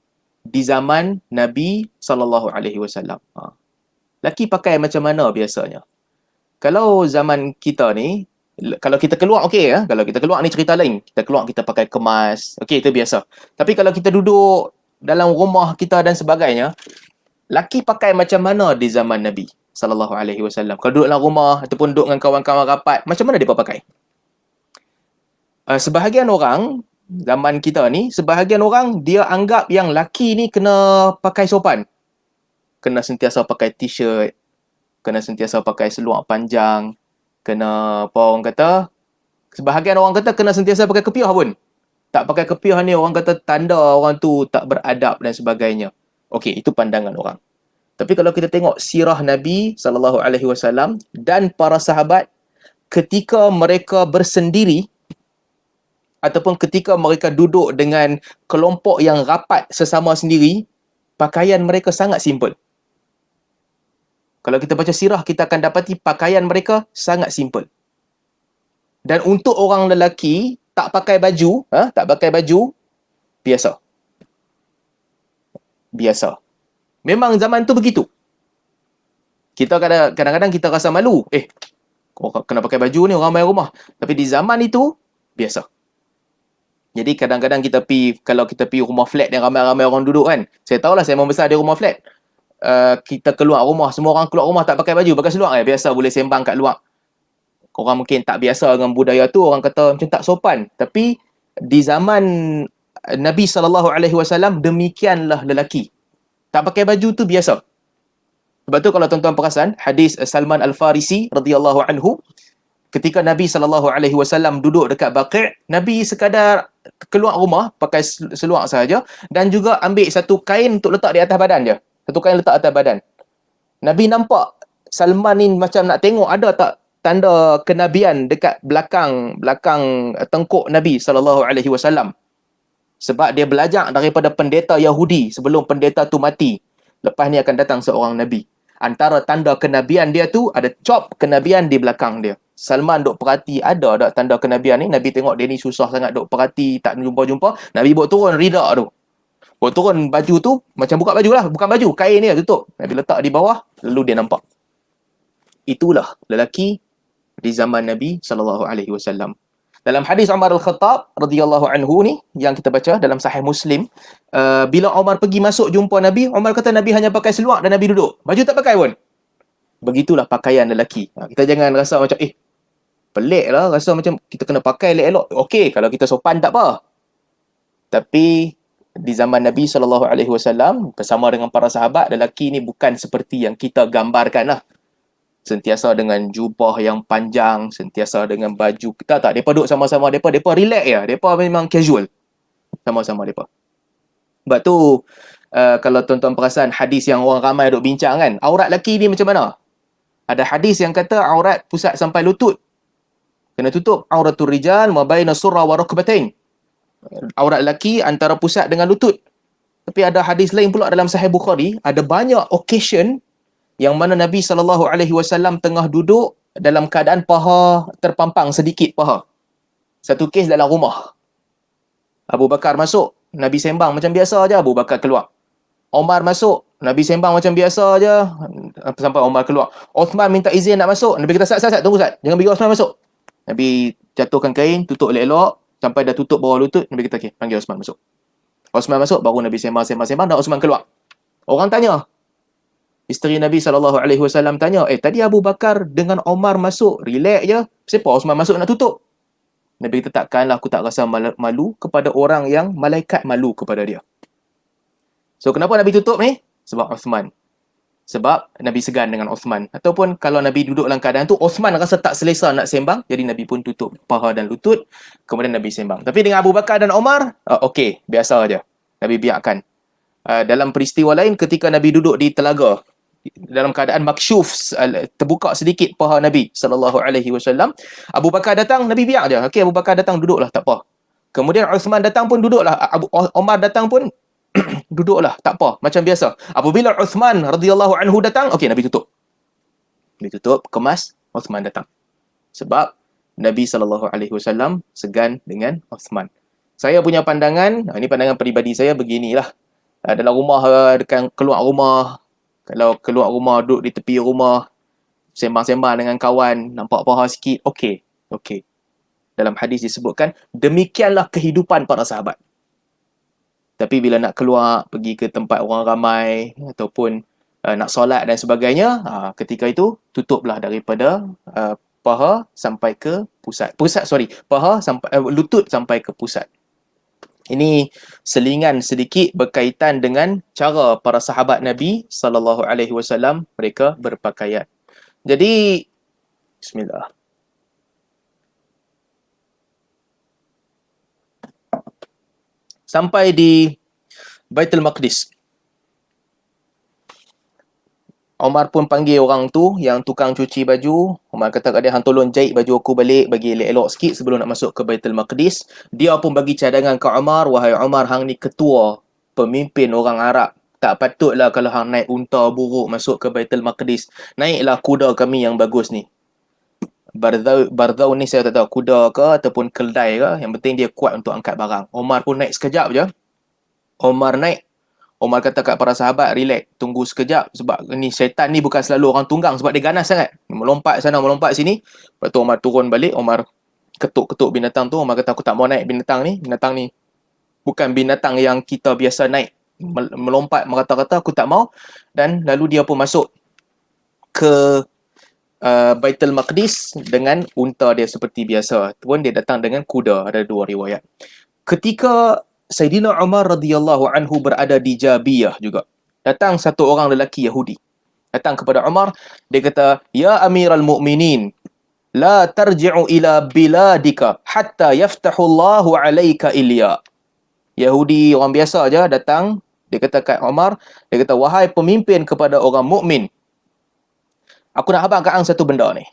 Speaker 1: di zaman Nabi SAW? Lelaki pakai macam mana biasanya? Kalau zaman kita ni, kalau kita keluar, okey ya. Kalau kita keluar ni cerita lain. Kita keluar, kita pakai kemas. Okey, itu biasa. Tapi kalau kita duduk dalam rumah kita dan sebagainya, lelaki pakai macam mana di zaman Nabi SAW? Kalau duduk dalam rumah ataupun duduk dengan kawan-kawan rapat, macam mana dia pakai? Sebahagian orang zaman kita ni, sebahagian orang dia anggap yang laki ni kena pakai sopan. Kena sentiasa pakai t-shirt, kena sentiasa pakai seluar panjang, kena apa orang kata, sebahagian orang kata kena sentiasa pakai kepiah pun. Tak pakai kepiah ni orang kata tanda orang tu tak beradab dan sebagainya. Okey, itu pandangan orang. Tapi kalau kita tengok sirah Nabi SAW dan para sahabat ketika mereka bersendiri ataupun ketika mereka duduk dengan kelompok yang rapat sesama sendiri, pakaian mereka sangat simple. Kalau kita baca sirah, kita akan dapati pakaian mereka sangat simple. Dan untuk orang lelaki, tak pakai baju, biasa. Biasa. Memang zaman tu begitu. Kita kadang-kadang kita rasa malu. Kena pakai baju ni orang main rumah. Tapi di zaman itu, biasa. Jadi kadang-kadang kalau kita pergi rumah flat yang ramai-ramai orang duduk kan. Saya tahulah saya membesar di rumah flat. Kita keluar rumah, semua orang keluar rumah tak pakai baju, pakai seluar biasa, boleh sembang kat luar. Orang mungkin tak biasa dengan budaya tu, orang kata macam tak sopan. Tapi di zaman Nabi SAW, demikianlah lelaki. Tak pakai baju tu biasa. Sebab tu kalau tuan-tuan perasan, hadis Salman Al-Farisi radhiyallahu anhu, ketika Nabi SAW duduk dekat Baqi', Nabi sekadar keluar rumah pakai seluar sahaja dan juga ambil satu kain untuk letak di atas badan je. Satu kain letak atas badan. Nabi nampak Salman ni macam nak tengok ada tak tanda kenabian dekat belakang tengkuk Nabi SAW. Sebab dia belajar daripada pendeta Yahudi sebelum pendeta tu mati. Lepas ni akan datang seorang Nabi. antara tanda kenabian dia tu ada cop kenabian di belakang dia. Salman duk perhati, ada tak tanda kenabian ni? Nabi tengok dia ni susah sangat duk perhati, tak jumpa-jumpa. Nabi bawa turun rida tu. Bawa turun baju tu, macam buka baju lah. Bukan baju, kain ni tutup. Nabi letak di bawah, lalu dia nampak. Itulah lelaki di zaman Nabi SAW. Dalam hadis Umar Al-Khattab radhiyallahu anhu ni yang kita baca dalam Sahih Muslim, bila Umar pergi masuk jumpa Nabi, Umar kata Nabi hanya pakai seluar dan Nabi duduk. Baju tak pakai pun. Begitulah pakaian lelaki. Kita jangan rasa macam pelik lah, rasa macam kita kena pakai elok-elok. Okey, kalau kita sopan tak apa. Tapi di zaman Nabi SAW bersama dengan para sahabat, lelaki ni bukan seperti yang kita gambarkan lah. Sentiasa dengan jubah yang panjang, sentiasa dengan baju. Kita tak, mereka duduk sama-sama, mereka relax je. Mereka memang casual. Sama-sama mereka. Sebab tu, kalau tuan-tuan perasan hadis yang orang ramai duk bincang kan, aurat lelaki ni macam mana? Ada hadis yang kata aurat pusat sampai lutut. Kena tutup. Auratul rijal ma baina surra wa rukbatain. Aurat lelaki antara pusat dengan lutut. Tapi ada hadis lain pula dalam Sahih Bukhari, ada banyak occasion yang mana Nabi SAW tengah duduk dalam keadaan paha terpampang sedikit paha. Satu kes dalam rumah. Abu Bakar masuk, Nabi sembang macam biasa aja, Abu Bakar keluar. Omar masuk, Nabi sembang macam biasa aja sampai Omar keluar. Uthman minta izin nak masuk, Nabi kata, "Sat, tunggu Sat. Jangan bagi Uthman masuk." Nabi jatuhkan kain, tutup elok-elok, sampai dah tutup bawah lutut, Nabi kata, "Okey, panggil Uthman masuk." Uthman masuk, baru Nabi sembang dan Uthman keluar. Orang tanya, isteri Nabi SAW tanya, tadi Abu Bakar dengan Omar masuk, relax je. Siapa Uthman masuk nak tutup? Nabi kata, takkanlah aku tak rasa malu kepada orang yang malaikat malu kepada dia. So, kenapa Nabi tutup ni? Sebab Uthman. Sebab Nabi segan dengan Uthman. Ataupun kalau Nabi duduk dalam keadaan tu, Uthman rasa tak selesa nak sembang, jadi Nabi pun tutup paha dan lutut, kemudian Nabi sembang. Tapi dengan Abu Bakar dan Omar, okey, biasa aja. Nabi biarkan. Dalam peristiwa lain, ketika Nabi duduk di telaga, dalam keadaan maksyuf, terbuka sedikit paha Nabi SAW, Abu Bakar datang, Nabi biar je. Okey, Abu Bakar datang, duduklah, tak apa. Kemudian Uthman datang pun duduklah. Omar datang pun duduklah, tak apa, macam biasa. Apabila Uthman radhiyallahu anhu datang, okey, Nabi tutup. Nabi tutup, kemas, Uthman datang. Sebab Nabi SAW segan dengan Uthman. Saya punya pandangan, ini pandangan peribadi saya, beginilah. Dalam rumah, dekat keluar rumah, kalau keluar rumah, duduk di tepi rumah, sembang-sembang dengan kawan, nampak paha sikit, okey. Dalam hadis disebutkan, demikianlah kehidupan para sahabat. Tapi bila nak keluar, pergi ke tempat orang ramai, ataupun nak solat dan sebagainya, ketika itu, tutuplah daripada paha sampai ke pusat. Paha sampai lutut sampai ke pusat. Ini selingan sedikit berkaitan dengan cara para sahabat Nabi SAW mereka berpakaian. Jadi, bismillah. Sampai di Baitul Maqdis. Omar pun panggil orang tu yang tukang cuci baju. Omar kata kat dia, hang tolong jahit baju aku balik, bagi elok-elok sikit sebelum nak masuk ke Baitul Maqdis. Dia pun bagi cadangan ke Omar, wahai Omar, hang ni ketua, pemimpin orang Arab. Tak patutlah kalau hang naik unta buruk masuk ke Baitul Maqdis. Naiklah kuda kami yang bagus ni. Bardau ni saya tak tahu kuda ke ataupun keldai ke, yang penting dia kuat untuk angkat barang. Omar pun naik sekejap je. Omar naik. Omar kata kat para sahabat, relax, tunggu sekejap sebab ni syaitan ni bukan selalu orang tunggang sebab dia ganas sangat. Melompat sana, melompat sini. Lepas tu Omar turun balik, Omar ketuk-ketuk binatang tu. Omar kata, aku tak mau naik binatang ni. Binatang ni bukan binatang yang kita biasa naik. Melompat, merata-rata, aku tak mau. Dan lalu dia pun masuk ke Baitul Maqdis dengan unta dia seperti biasa. Pun dia datang dengan kuda. Ada dua riwayat. Ketika Sayyidina Umar radhiyallahu anhu berada di Jabiyah juga, datang satu orang lelaki Yahudi. Datang kepada Umar, dia kata, "Ya Amiral Mu'minin, la tarji'u ila biladika hatta yaftahu Allahu 'alaika ilya." Yahudi orang biasa aja datang, dia kata kat Umar, dia kata, "Wahai pemimpin kepada orang mukmin, aku nak habaq kat hang satu benda ni.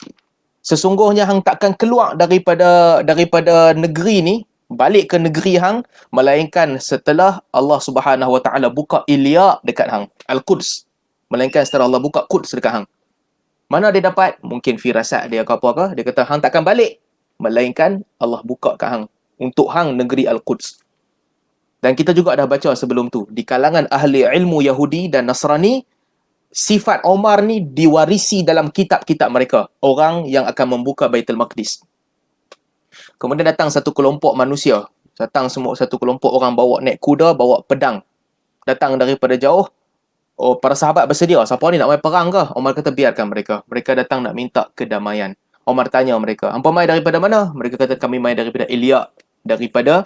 Speaker 1: Sesungguhnya hang takkan keluar daripada negeri ni, balik ke negeri hang, melainkan setelah Allah Subhanahu Wa Taala buka Ilya dekat hang, Al-Quds. melainkan setelah Allah buka Quds dekat hang. Mana dia dapat? Mungkin firasat dia ke apa-apa. Dia kata, hang takkan balik. Melainkan Allah buka kat hang. Untuk hang negeri Al-Quds. Dan kita juga dah baca sebelum tu. Di kalangan ahli ilmu Yahudi dan Nasrani, sifat Omar ni diwarisi dalam kitab-kitab mereka. Orang yang akan membuka Baitul Maqdis. Kemudian datang satu kelompok manusia. Datang semua satu kelompok orang bawa naik kuda, bawa pedang. Datang daripada jauh. Oh, para sahabat bersedia. Siapa ni nak main perang ke? Omar kata biarkan mereka. Mereka datang nak minta kedamaian. Omar tanya mereka, hampa main daripada mana? Mereka kata kami main daripada Ilya. Daripada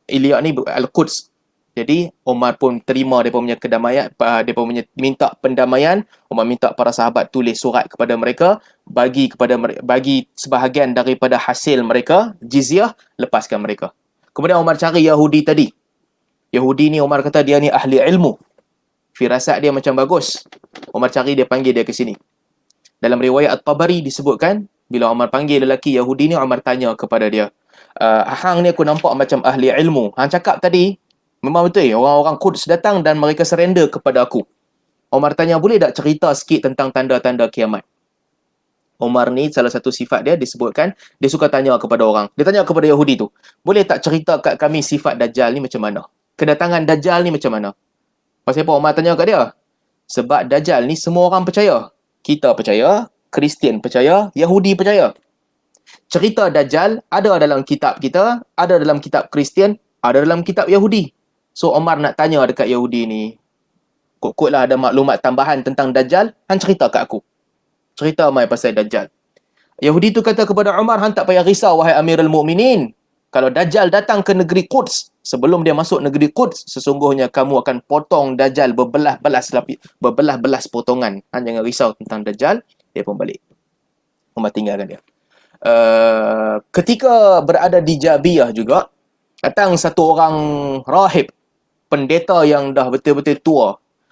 Speaker 1: Ilya ni Al-Quds. Jadi Omar pun terima mereka punya kedamaian, mereka punya minta pendamaian. Omar minta para sahabat tulis surat kepada mereka, bagi sebahagian daripada hasil mereka, jizyah, lepaskan mereka. Kemudian Omar cari Yahudi tadi. Yahudi ni Omar kata dia ni ahli ilmu. Firasat dia macam bagus. Omar cari dia, panggil dia ke sini. Dalam riwayat At-Tabari disebutkan, bila Omar panggil lelaki Yahudi ni, Omar tanya kepada dia, hang ni aku nampak macam ahli ilmu. Hang cakap tadi, memang betul orang-orang Quds datang dan mereka surrender kepada aku. Omar tanya, boleh tak cerita sikit tentang tanda-tanda kiamat? Omar ni salah satu sifat dia disebutkan, dia suka tanya kepada orang. Dia tanya kepada Yahudi tu, boleh tak cerita kat kami sifat Dajjal ni macam mana? Kedatangan Dajjal ni macam mana? Pasal apa Omar tanya kat dia? Sebab Dajjal ni semua orang percaya. Kita percaya, Kristian percaya, Yahudi percaya. Cerita Dajjal ada dalam kitab kita, ada dalam kitab Kristian, ada dalam kitab Yahudi. So Omar nak tanya dekat Yahudi ni, kot-kotlah ada maklumat tambahan tentang Dajjal, hang cerita kat aku. Cerita mai pasal Dajjal. Yahudi tu kata kepada Omar, hang tak payah risau wahai Amirul Mukminin. Kalau Dajjal datang ke negeri Quds, sebelum dia masuk negeri Quds, sesungguhnya kamu akan potong Dajjal berbelah-belas potongan. Hang jangan risau tentang Dajjal. Dia pun balik. Omar tinggalkan dia. Ketika berada di Jabiyah juga, datang satu orang rahib, pendeta yang dah betul-betul tua.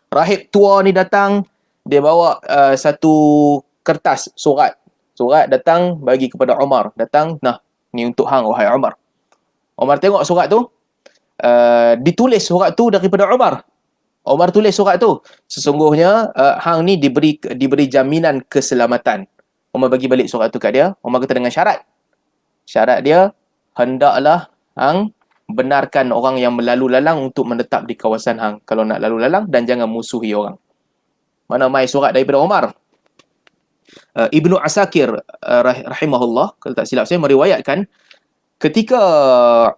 Speaker 1: Rahib tua ni datang, dia bawa satu kertas, surat. Surat datang bagi kepada Omar. Datang, nah, ni untuk hang wahai Omar. Omar tengok surat tu, ditulis surat tu daripada Omar. Omar tulis surat tu, sesungguhnya hang ni diberi jaminan keselamatan. Omar bagi balik surat tu kat dia. Omar kata dengan syarat. Syarat dia, hendaklah hang benarkan orang yang melalu lalang untuk menetap di kawasan hang kalau nak lalu lalang, dan jangan musuhi orang. Mana mai surat daripada Omar. Ibnu Asakir rahimahullah, kalau tak silap saya, meriwayatkan ketika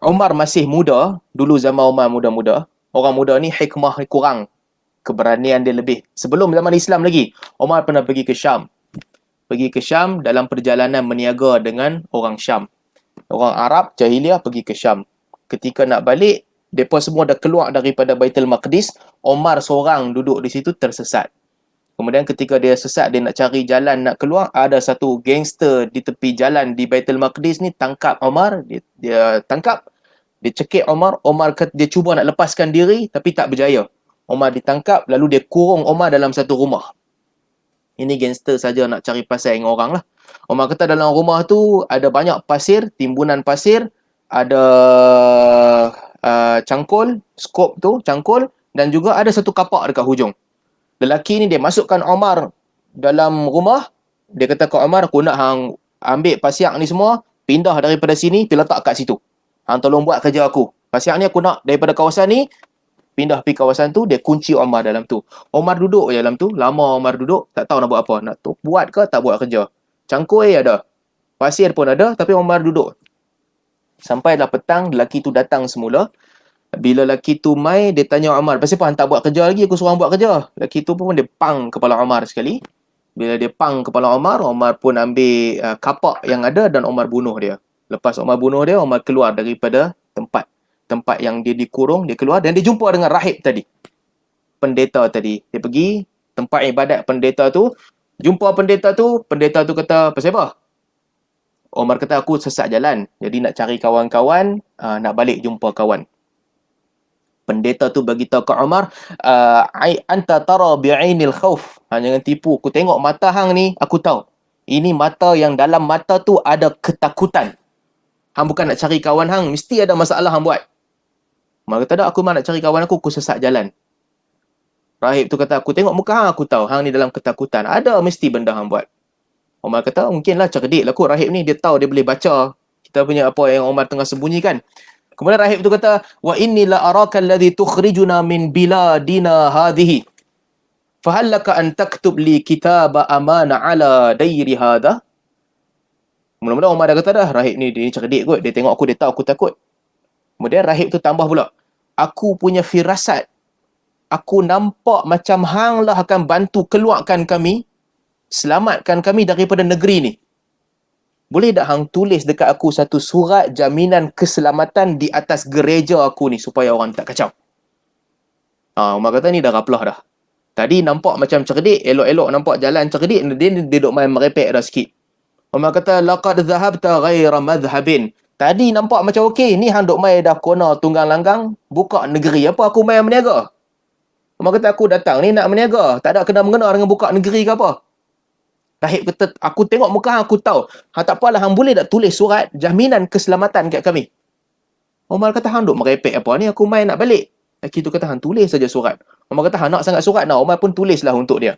Speaker 1: Omar masih muda, dulu zaman Omar muda-muda, orang muda ni hikmah kurang, keberanian dia lebih. Sebelum zaman Islam lagi, Omar pernah pergi ke Syam. Pergi ke Syam dalam perjalanan meniaga dengan orang Syam. Orang Arab jahiliah pergi ke Syam. Ketika nak balik, mereka semua dah keluar daripada Baitul Maqdis. Omar seorang duduk di situ tersesat. Kemudian ketika dia sesat, dia nak cari jalan nak keluar, ada satu gangster di tepi jalan di Baitul Maqdis ni tangkap Omar. Dia tangkap, dia cekik Omar. Omar dia cuba nak lepaskan diri tapi tak berjaya. Omar ditangkap, lalu dia kurung Omar dalam satu rumah. Ini gangster saja nak cari pasal dengan orang lah. Omar kata dalam rumah tu ada banyak pasir, timbunan pasir, ada cangkul, skop tu, cangkul, dan juga ada satu kapak dekat hujung. Lelaki ni dia masukkan Omar dalam rumah. Dia kata ke Omar, aku nak hang ambil pasiak ni semua, pindah daripada sini, pergi letak kat situ. Hang tolong buat kerja aku. Pasiak ni aku nak daripada kawasan ni, pindah pergi kawasan tu. Dia kunci Omar dalam tu. Omar duduk je dalam tu. Lama Omar duduk, tak tahu nak buat apa. Nak buat ke tak buat kerja. Cangkul ada, pasir pun ada, tapi Omar duduk. Sampailah petang, lelaki tu datang semula. Bila lelaki tu mai, dia tanya Omar, pasal apa hang tak buat kerja lagi? Aku suruh hang buat kerja. Lelaki tu pun dia pang kepala Omar sekali. Bila dia pang kepala Omar, Omar pun ambil kapak yang ada dan Omar bunuh dia. Lepas Omar bunuh dia, Omar keluar daripada tempat yang dia dikurung. Dia keluar dan dia jumpa dengan rahib tadi, pendeta tadi. Dia pergi tempat ibadat pendeta tu. Jumpa pendeta tu kata, pasal apa? Omar kata, aku sesat jalan. Jadi nak cari kawan-kawan, nak balik jumpa kawan. Pendeta tu bagi tahu ke Omar, anta tara bi'ainil khauf. Jangan tipu, aku tengok mata hang ni, aku tahu. Ini mata yang dalam mata tu ada ketakutan. Hang bukan nak cari kawan hang, mesti ada masalah hang buat. Omar kata, tak, aku memang nak cari kawan aku sesat jalan. Rahib tu kata, aku tengok muka hang, aku tahu hang ni dalam ketakutan. Ada mesti benda hang buat. Umar kata, mungkinlah cerdik lah kot rahib ni. Dia tahu dia boleh baca kita punya apa yang Umar tengah sembunyikan. Kemudian rahib tu kata, wa inni la araka alladhi tukhrijuna min biladina hadhihi. Fahallaka an taktub li kitaba amana ala dairi hadha. Mula-mula Umar dah kata dah, rahib ni dia cerdik kot. Dia tengok aku, dia tahu aku takut. Kemudian rahib tu tambah pula, aku punya firasat, aku nampak macam hang lah akan bantu keluarkan kami, selamatkan kami daripada negeri ni. Boleh tak hang tulis dekat aku satu surat jaminan keselamatan di atas gereja aku ni supaya orang tak kacau. Umar kata ni dah raplah dah. Tadi nampak macam cerdik, elok-elok nampak jalan cerdik, dia duduk main merepek dah sikit. Umar kata, laqad dhahabta ghaira madhhabin. Tadi nampak macam okey, ni hang duk main dah kona tunggang langgang, buka negeri. Apa aku main meniaga? Umar kata, aku datang ni nak meniaga. Tak ada kena-mengena dengan buka negeri ke apa. Rahib kata, aku tengok muka hang, aku tahu. Tak apalah, hang boleh tak tulis surat jaminan keselamatan kat kami? Umar kata, hang duk merepek apa ni, aku main nak balik. Lelaki tu kata, hang tulis saja surat. Umar kata, hang nak sangat surat nak. Umar pun tulislah untuk dia.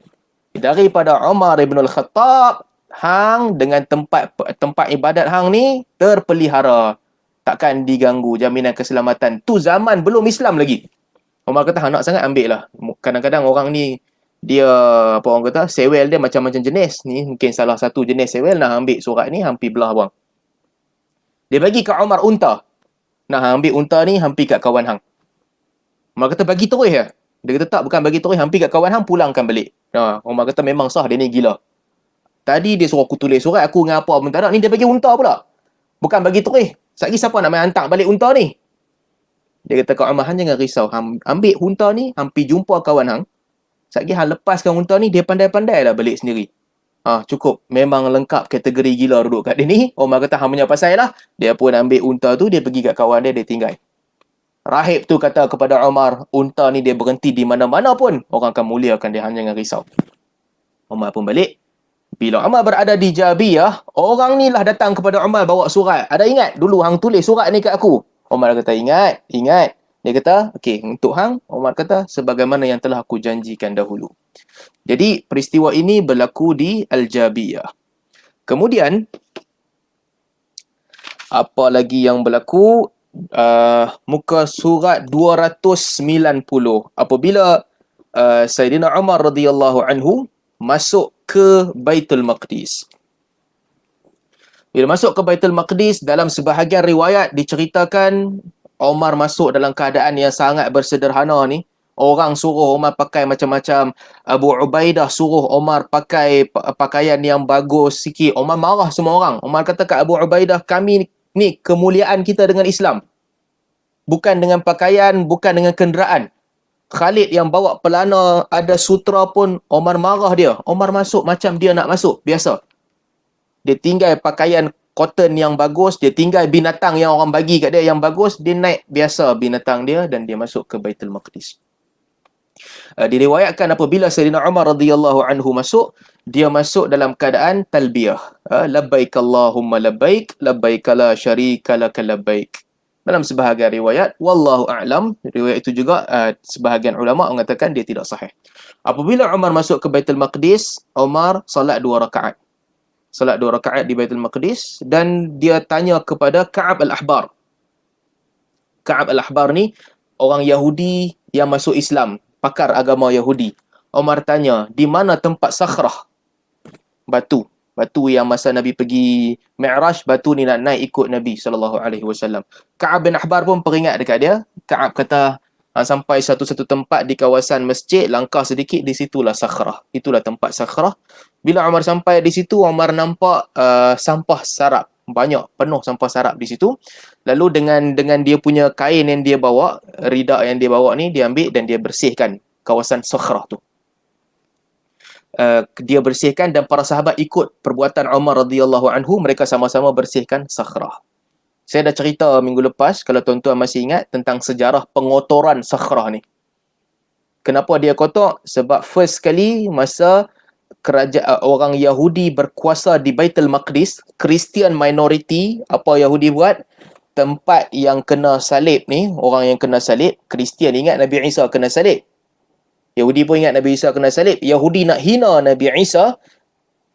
Speaker 1: Daripada Umar ibn al-Khattab, hang dengan tempat ibadat hang ni terpelihara, takkan diganggu jaminan keselamatan. Tu zaman belum Islam lagi. Umar kata, hang nak sangat ambil lah. Kadang-kadang orang ni dia apa orang kata, sewel dia macam-macam jenis. Ni mungkin salah satu jenis sewel nak ambil surat ni, hampir belah buang. Dia bagi kat Umar unta. Nak ambil unta ni hampir kat kawan hang. Umar kata, bagi terus ya. Dia kata, tak, bukan bagi terus, hampir kat kawan hang, pulangkan balik. Umar kata, memang sah, dia ni gila. Tadi dia suruh aku tulis surat, aku dengan apa pun tak nak. Ni dia bagi unta pula. Bukan bagi terus. Sekali siapa nak main hantar balik unta ni? Dia kata, kat Umar, hang jangan risau. Hang ambil unta ni, hampir jumpa kawan hang. Sekali hang lepaskan unta ni, dia pandai-pandai dah balik sendiri. Cukup. Memang lengkap kategori gila duduk kat dia ni. Umar kata, hang punya pasal lah. Dia pun ambil unta tu, dia pergi kat kawan dia, dia tinggal. Rahib tu kata kepada Umar, unta ni dia berhenti di mana-mana pun, orang akan muliakan dia, hang jangan risau. Umar pun balik. Bila Umar berada di Jabiyah, orang ni lah datang kepada Umar bawa surat. Ada ingat dulu hang tulis surat ni kat aku? Umar kata, ingat. Dia kata, okey, untuk hang, Umar kata, sebagaimana yang telah aku janjikan dahulu. Jadi, peristiwa ini berlaku di Al-Jabiyah. Kemudian, apa lagi yang berlaku? Muka surat 290. Apabila Sayyidina Umar radhiyallahu anhu masuk ke Baitul Maqdis. Bila masuk ke Baitul Maqdis, dalam sebahagian riwayat diceritakan Umar masuk dalam keadaan yang sangat bersederhana ni. Orang suruh Umar pakai macam-macam. Abu Ubaidah suruh Umar pakai pakaian yang bagus sikit. Umar marah semua orang. Umar kata kat Abu Ubaidah, kami ni kemuliaan kita dengan Islam. Bukan dengan pakaian, bukan dengan kenderaan. Khalid yang bawa pelana ada sutra pun Umar marah dia. Umar masuk macam dia nak masuk, biasa. Dia tinggal pakaian cotton yang bagus, dia tinggal binatang yang orang bagi kat dia yang bagus, dia naik biasa binatang dia dan dia masuk ke Baitul Maqdis. Diriwayatkan apabila Sayyidina Umar radhiyallahu anhu masuk, dia masuk dalam keadaan talbiyah. Labbaik Allahumma labbaik, labbaik la syarika lak labbaik. Dalam sebahagian riwayat, wallahu a'lam, riwayat itu juga sebahagian ulama mengatakan dia tidak sahih. Apabila Umar masuk ke Baitul Maqdis, Umar salat 2 rakaat. Salat 2 rakaat di Baitul Maqdis dan dia tanya kepada Ka'ab al-Ahbar. Ka'ab al-Ahbar ni orang Yahudi yang masuk Islam, pakar agama Yahudi. Umar tanya, di mana tempat sakhrah? Batu yang masa Nabi pergi Mi'raj, batu ni nak naik ikut Nabi SAW. Ka'ab bin Ahbar pun peringat dekat dia. Ka'ab kata, sampai satu-satu tempat di kawasan masjid, langkah sedikit, di situlah sakhrah. Itulah tempat sakhrah. Bila Umar sampai di situ, Umar nampak sampah sarap. Banyak, penuh sampah sarap di situ. Lalu dengan dia punya kain yang dia bawa, rida yang dia bawa ni, dia ambil dan dia bersihkan kawasan sakhrah tu. Dia bersihkan dan para sahabat ikut perbuatan Umar radhiyallahu anhu, mereka sama-sama bersihkan sakhrah. Saya dah cerita minggu lepas, kalau tuan-tuan masih ingat, tentang sejarah pengotoran sakhrah ni. Kenapa dia kotor? Sebab first kali masa kerajaan orang Yahudi berkuasa di Baitul Maqdis, Christian minority, apa Yahudi buat? Tempat yang kena salib ni, orang yang kena salib, Kristian ingat Nabi Isa kena salib. Yahudi pun ingat Nabi Isa kena salib. Yahudi nak hina Nabi Isa,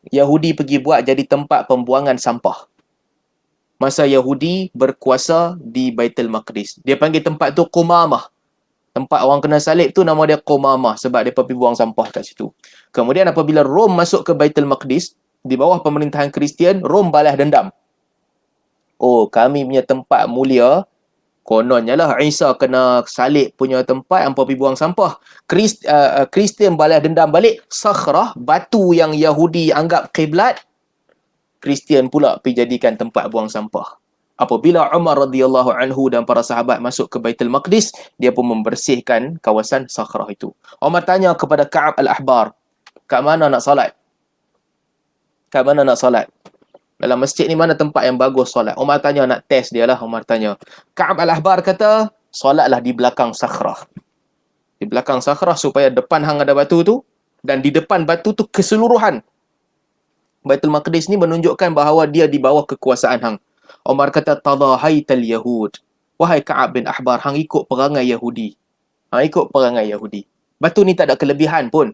Speaker 1: Yahudi pergi buat jadi tempat pembuangan sampah. Masa Yahudi berkuasa di Baitul Maqdis. Dia panggil tempat tu Qumamah. Tempat orang kena salib tu nama dia Qumamah sebab dia pergi buang sampah kat situ. Kemudian apabila Rom masuk ke Baitul Maqdis, di bawah pemerintahan Kristian, Rom balas dendam. Oh, kami punya tempat mulia, kononnya lah Isa kena salib punya tempat, hampa pergi buang sampah. Kristian balas dendam balik. Sakhrah, batu yang Yahudi anggap kiblat, Kristian pula pergi jadikan tempat buang sampah. Apabila Umar radhiyallahu anhu dan para sahabat masuk ke Baitul Maqdis, dia pun membersihkan kawasan Sakhrah itu. Umar tanya kepada Ka'ab al-Ahbar, kat mana nak solat? Kat mana nak solat? Dalam masjid ni mana tempat yang bagus solat? Umar tanya, nak test dia lah. Umar tanya. Ka'ab al-Ahbar kata, solatlah di belakang Sakhrah. Di belakang Sakhrah supaya depan hang ada batu tu, dan di depan batu tu keseluruhan Baitul Maqdis ni menunjukkan bahawa dia di bawah kekuasaan hang. Umar kata, tadahaital Yahud. Wahai Ka'ab bin Ahbar, hang ikut perangai Yahudi. Hang ikut perangai Yahudi. Batu ni tak ada kelebihan pun.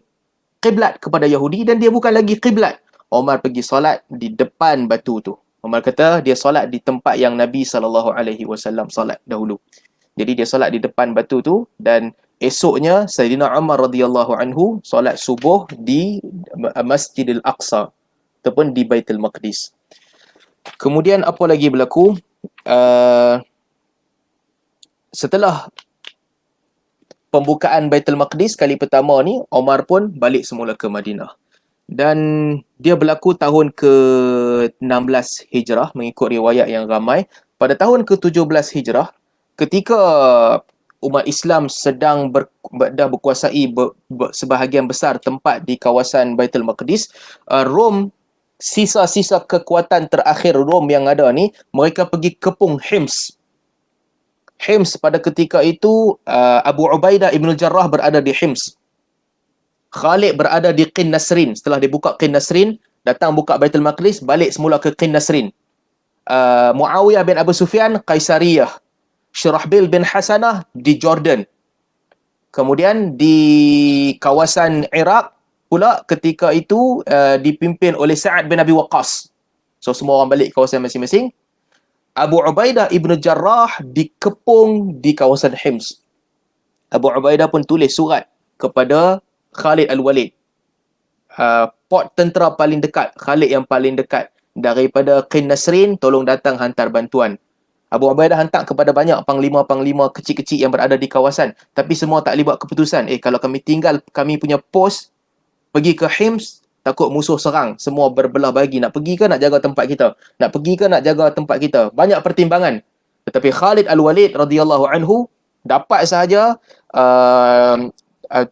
Speaker 1: Qiblat kepada Yahudi dan dia bukan lagi qiblat. Umar pergi solat di depan batu tu. Umar kata dia solat di tempat yang Nabi SAW solat dahulu. Jadi dia solat di depan batu tu dan esoknya Sayyidina Umar radhiyallahu anhu solat subuh di Masjidil Aqsa ataupun di Baitul Maqdis. Kemudian apa lagi berlaku? Setelah pembukaan Baitul Maqdis kali pertama ni, Umar pun balik semula ke Madinah. Dan dia berlaku tahun ke-16 Hijrah mengikut riwayat yang ramai. Pada tahun ke-17 Hijrah, ketika umat Islam sedang dah berkuasai sebahagian besar tempat di kawasan Baitul Maqdis, Rom, sisa-sisa kekuatan terakhir Rom yang ada ni, mereka pergi kepung Hims. Hims pada ketika itu, Abu Ubaidah Ibn Jarrah berada di Hims. Khalid berada di Qin Nasrin. Setelah dibuka Qin Nasrin, datang buka Baitul Maqdis, balik semula ke Qin Nasrin. Muawiyah bin Abu Sufyan, Qaisariyah. Syurahbil bin Hasanah di Jordan. Kemudian di kawasan Iraq pula ketika itu dipimpin oleh Sa'ad bin Abi Waqqas. So semua orang balik kawasan masing-masing. Abu Ubaidah Ibn Jarrah dikepung di kawasan Hims. Abu Ubaidah pun tulis surat kepada Khalid Al-Walid. Port tentera paling dekat, Khalid yang paling dekat daripada Qin Nasrin, tolong datang hantar bantuan. Abu Ubaidah hantar kepada banyak panglima-panglima kecil-kecil yang berada di kawasan. Tapi semua tak boleh buat keputusan. Kalau kami tinggal kami punya pos, pergi ke Hims, takut musuh serang. Semua berbelah bagi. Nak pergi ke nak jaga tempat kita? Nak pergi ke nak jaga tempat kita? Banyak pertimbangan. Tetapi Khalid Al-Walid radhiyallahu anhu dapat sahaja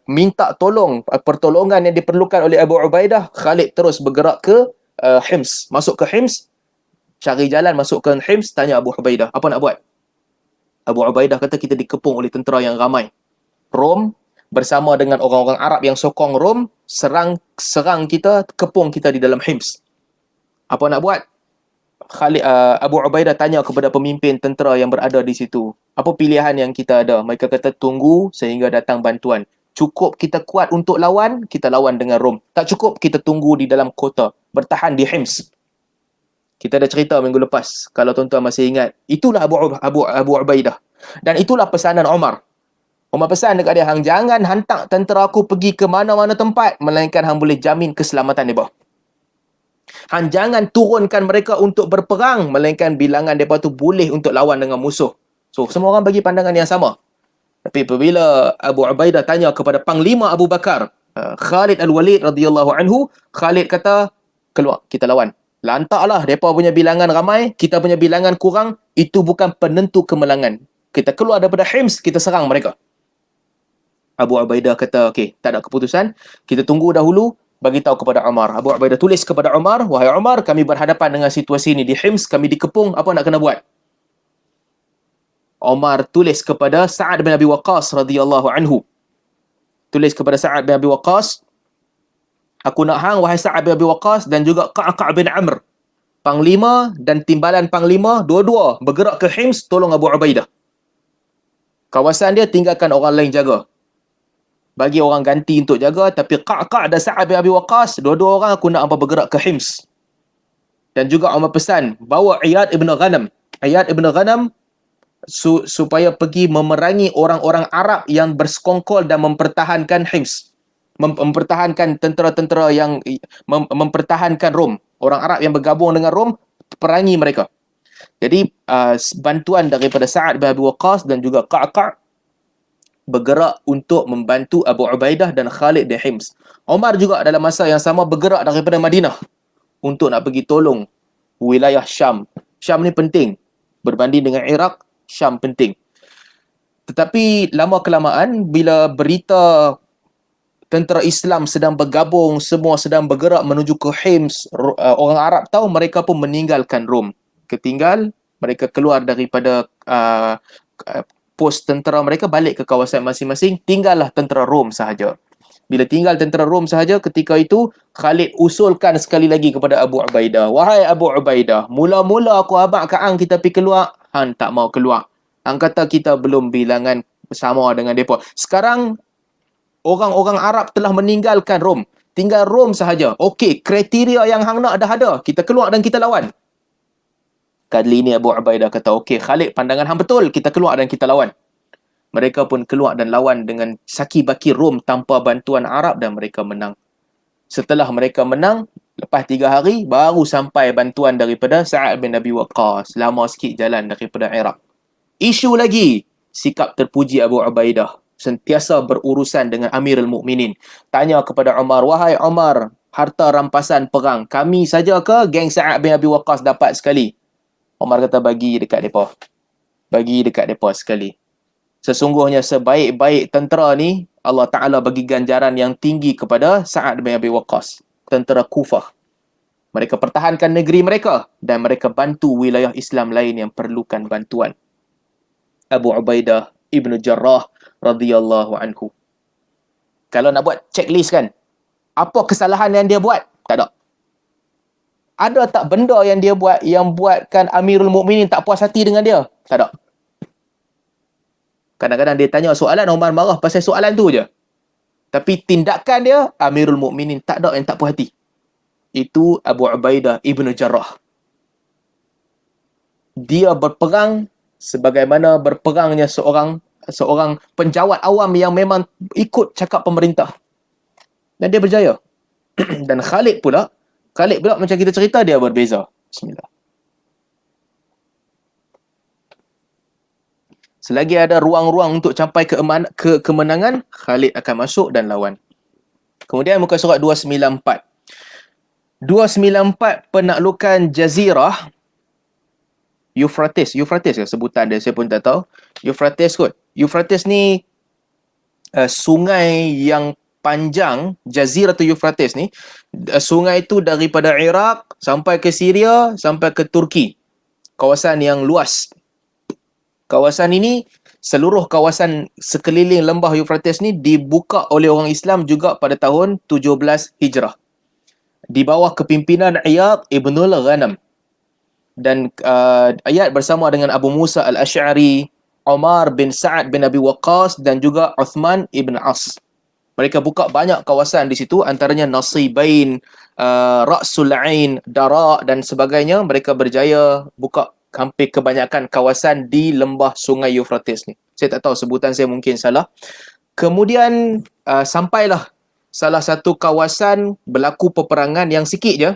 Speaker 1: minta tolong, pertolongan yang diperlukan oleh Abu Ubaidah. Khalid terus bergerak ke Hims. Masuk ke Hims, cari jalan masuk ke Hims, tanya Abu Ubaidah, apa nak buat? Abu Ubaidah kata, kita dikepung oleh tentera yang ramai. Rom bersama dengan orang-orang Arab yang sokong Rom serang kita, kepung kita di dalam Hims. Apa nak buat? Abu Ubaidah tanya kepada pemimpin tentera yang berada di situ, apa pilihan yang kita ada? Mereka kata, tunggu sehingga datang bantuan. Cukup kita kuat untuk lawan, kita lawan dengan Rom. Tak cukup, kita tunggu di dalam kota, bertahan di Hims. Kita dah cerita minggu lepas, kalau tuan-tuan masih ingat. Itulah Abu Ubaidah. Dan itulah pesanan Umar. Umar pesan dekat dia, hang jangan hantar tentera aku pergi ke mana-mana tempat, melainkan hang boleh jamin keselamatan mereka. Hang jangan turunkan mereka untuk berperang, melainkan bilangan mereka tu boleh untuk lawan dengan musuh. So, semua orang bagi pandangan yang sama. Tapi apabila Abu Ubaidah tanya kepada Panglima Abu Bakar, Khalid Al-Walid radhiyallahu anhu, Khalid kata, keluar, kita lawan. Lantaklah, mereka punya bilangan ramai, kita punya bilangan kurang, itu bukan penentu kemenangan. Kita keluar daripada Hims, kita serang mereka. Abu Ubaidah kata, okey, tak ada keputusan, kita tunggu dahulu, bagi tahu kepada Umar. Abu Ubaidah tulis kepada Umar, wahai Umar, kami berhadapan dengan situasi ini di Hims, kami dikepung, apa nak kena buat? Umar tulis kepada Sa'ad bin Abi Waqqas radhiyallahu anhu. Tulis kepada Sa'ad bin Abi Waqqas, aku nak hang, wahai Sa'ad bin Abi Waqqas, dan juga Qa'qa' bin Amr, Panglima dan timbalan Panglima, dua-dua bergerak ke Hims, tolong Abu Ubaidah. Kawasan dia tinggalkan orang lain jaga. bagi orang ganti untuk jaga, tapi Qa'qa' dan Sa'ad bin Abi Waqqas, dua-dua orang aku nak hangpa bergerak ke Hims. Dan juga Umar pesan, bawa Iyad ibn Ghanam. Iyad ibn Ghanam supaya pergi memerangi orang-orang Arab yang bersekongkol dan mempertahankan Hims. Mempertahankan tentera-tentera yang mempertahankan Rom. Orang Arab yang bergabung dengan Rom, perangi mereka. Jadi bantuan daripada Sa'ad bin Abi Waqqas dan juga Qa'qa' bergerak untuk membantu Abu Ubaidah dan Khalid di Hims. Omar juga dalam masa yang sama bergerak daripada Madinah untuk nak pergi tolong wilayah Syam. Syam ni penting. Berbanding dengan Iraq, Syam penting. Tetapi lama kelamaan bila berita tentera Islam sedang bergabung, semua sedang bergerak menuju ke Hims, orang Arab tahu, mereka pun meninggalkan Rom. Ketinggal, mereka keluar daripada pos tentera mereka, balik ke kawasan masing-masing, tinggallah tentera Rom sahaja. Bila tinggal tentera Rom sahaja, ketika itu Khalid usulkan sekali lagi kepada Abu Ubaidah, wahai Abu Ubaidah, mula-mula aku abang kat hang kita pergi keluar, hang tak mau keluar. Hang kata kita belum bilangan bersama dengan mereka. Sekarang orang-orang Arab telah meninggalkan Rom, tinggal Rom sahaja. Okey, kriteria yang hang nak dah ada, kita keluar dan kita lawan. Kali ini Abu Ubaidah kata, okey Khalid, pandangan hang betul, kita keluar dan kita lawan. Mereka pun keluar dan lawan dengan saki-baki Rom tanpa bantuan Arab dan mereka menang. Setelah mereka menang, lepas 3 hari, baru sampai bantuan daripada Sa'ad bin Abi Waqqas. Lama sikit jalan daripada Iraq. Isu lagi, sikap terpuji Abu Ubaidah. Sentiasa berurusan dengan Amirul Mukminin. Tanya kepada Umar, wahai Umar, harta rampasan perang, kami saja ke geng Sa'ad bin Abi Waqqas dapat sekali? Umar kata, bagi dekat mereka. Bagi dekat mereka sekali. Sesungguhnya sebaik-baik tentera ni, Allah Ta'ala bagi ganjaran yang tinggi kepada Sa'ad bin Abi Waqqas, tentera Kufah. Mereka pertahankan negeri mereka dan mereka bantu wilayah Islam lain yang perlukan bantuan. Abu Ubaidah Ibn Jarrah radhiyallahu anhu. Kalau nak buat checklist kan, apa kesalahan yang dia buat? Tak ada. Ada tak benda yang dia buat yang buatkan Amirul Mukminin tak puas hati dengan dia? Tak ada. Kadang-kadang dia tanya soalan, Umar marah pasal soalan tu je. Tapi tindakan dia, Amirul Mukminin tak ada yang tak puas hati. Itu Abu Ubaidah Ibn Jarrah. Dia berperang sebagaimana berperangnya seorang penjawat awam yang memang ikut cakap pemerintah. Dan dia berjaya. Dan Khalid pula macam kita cerita, dia berbeza. Bismillah. Selagi ada ruang-ruang untuk capai ke kemenangan, Khalid akan masuk dan lawan. Kemudian muka surat 294. 294 penaklukan Jazirah Euphrates ke sebutan dia, saya pun tak tahu. Euphrates kot. Euphrates ni sungai yang panjang. Jazirah tu Euphrates ni, sungai itu daripada Iraq sampai ke Syria sampai ke Turki. Kawasan yang luas. Kawasan ini, seluruh kawasan sekeliling lembah Euphrates ni dibuka oleh orang Islam juga pada tahun 17 Hijrah. Di bawah kepimpinan Iyad ibnul Ghanam. Dan Iyad bersama dengan Abu Musa al-Ash'ari, Umar bin Sa'ad bin Abi Waqqas dan juga Uthman ibn As. Mereka buka banyak kawasan di situ, antaranya Nasibain, Ra'sul Ain, Dara dan sebagainya. Mereka berjaya buka hampir kebanyakan kawasan di lembah sungai Euphrates ni. Saya tak tahu sebutan saya mungkin salah. Kemudian sampailah salah satu kawasan berlaku peperangan yang sikit je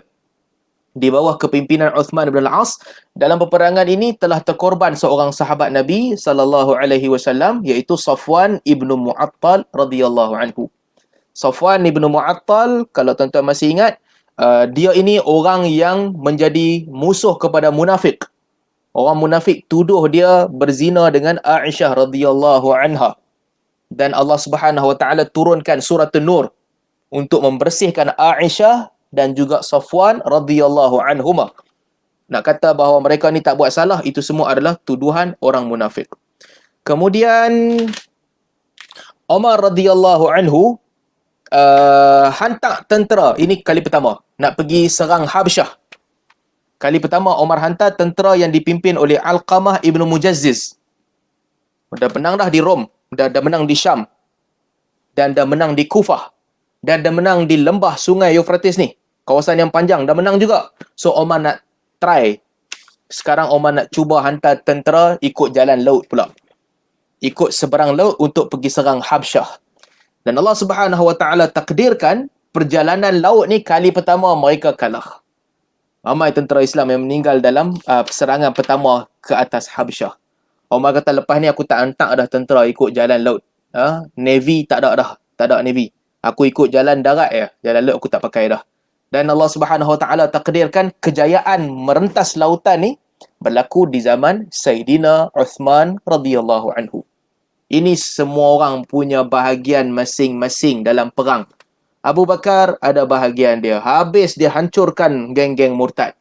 Speaker 1: di bawah kepimpinan Uthman bin Al-As. Dalam peperangan ini telah terkorban seorang sahabat Nabi sallallahu alaihi wasallam, iaitu Safwan ibnu Mu'attal radhiyallahu anhu. Safwan ibnu Mu'attal, kalau tuan-tuan masih ingat, dia ini orang yang menjadi musuh kepada munafik. Orang munafik tuduh dia berzina dengan Aisyah radhiyallahu anha. Dan Allah Subhanahu wa taala turunkan surah An-Nur untuk membersihkan Aisyah dan juga Safwan radhiyallahu anhuma. Nak kata bahawa mereka ni tak buat salah, itu semua adalah tuduhan orang munafik. Kemudian Umar radhiyallahu anhu hantar tentera, ini kali pertama, nak pergi serang Habsyah. Kali pertama Umar hantar tentera yang dipimpin oleh Alqamah ibnu Mujazziz. Dah menang dah di Rom, dah menang di Syam. dan dah menang di Kufah, dan dah menang di lembah sungai Euphrates ni, kawasan yang panjang, dah menang juga. So Omar nak try, sekarang Omar nak cuba hantar tentera ikut jalan laut pula, ikut seberang laut untuk pergi serang Habsyah. Dan Allah Subhanahu Wa Taala takdirkan perjalanan laut ni kali pertama mereka kalah. Ramai tentera Islam yang meninggal dalam serangan pertama ke atas Habsyah. Omar kata, lepas ni aku tak hantar dah tentera ikut jalan laut. Navy tak ada dah. Tak ada Navy. Aku ikut jalan darat ya. Jalan laut aku tak pakai dah. Dan Allah Subhanahu Wa Taala takdirkan kejayaan merentas lautan ni berlaku di zaman Sayyidina Uthman radhiyallahu anhu. Ini semua orang punya bahagian masing-masing dalam perang. Abu Bakar ada bahagian dia. Habis dia hancurkan geng-geng murtad.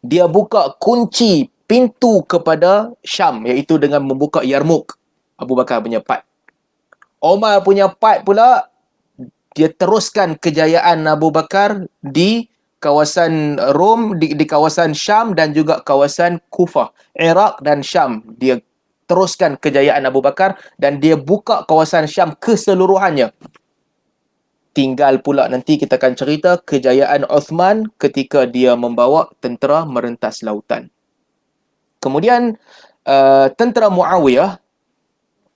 Speaker 1: Dia buka kunci pintu kepada Syam, iaitu dengan membuka Yarmouk. Abu Bakar punya part. Omar punya part pula, dia teruskan kejayaan Abu Bakar di kawasan Rom, di kawasan Syam dan juga kawasan Kufah. Iraq dan Syam, dia teruskan kejayaan Abu Bakar dan dia buka kawasan Syam keseluruhannya. Tinggal pula nanti kita akan cerita kejayaan Uthman ketika dia membawa tentera merentas lautan. Kemudian tentera Muawiyah,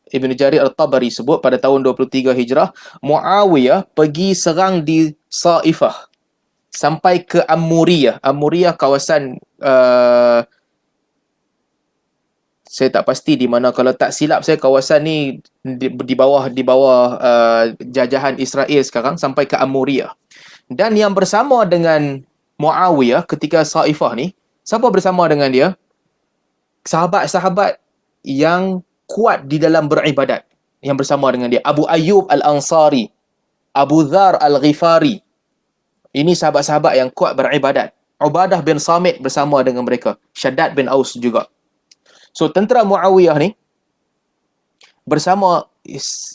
Speaker 1: Ibn Jarir Al-Tabari sebut pada tahun 23 Hijrah, Muawiyah pergi serang di Saifah sampai ke Amuriyah. Amuriyah kawasan saya tak pasti di mana, kalau tak silap saya kawasan ni di bawah jajahan Israel sekarang, sampai ke Amuriyah. Dan yang bersama dengan Muawiyah ketika Saifah ni, siapa bersama dengan dia? Sahabat-sahabat yang kuat di dalam beribadat yang bersama dengan dia. Abu Ayyub Al-Ansari, Abu Dhar Al-Ghifari. Ini sahabat-sahabat yang kuat beribadat. Ubadah bin Samit bersama dengan mereka. Shaddad bin Aus juga. So tentera Muawiyah ni bersama,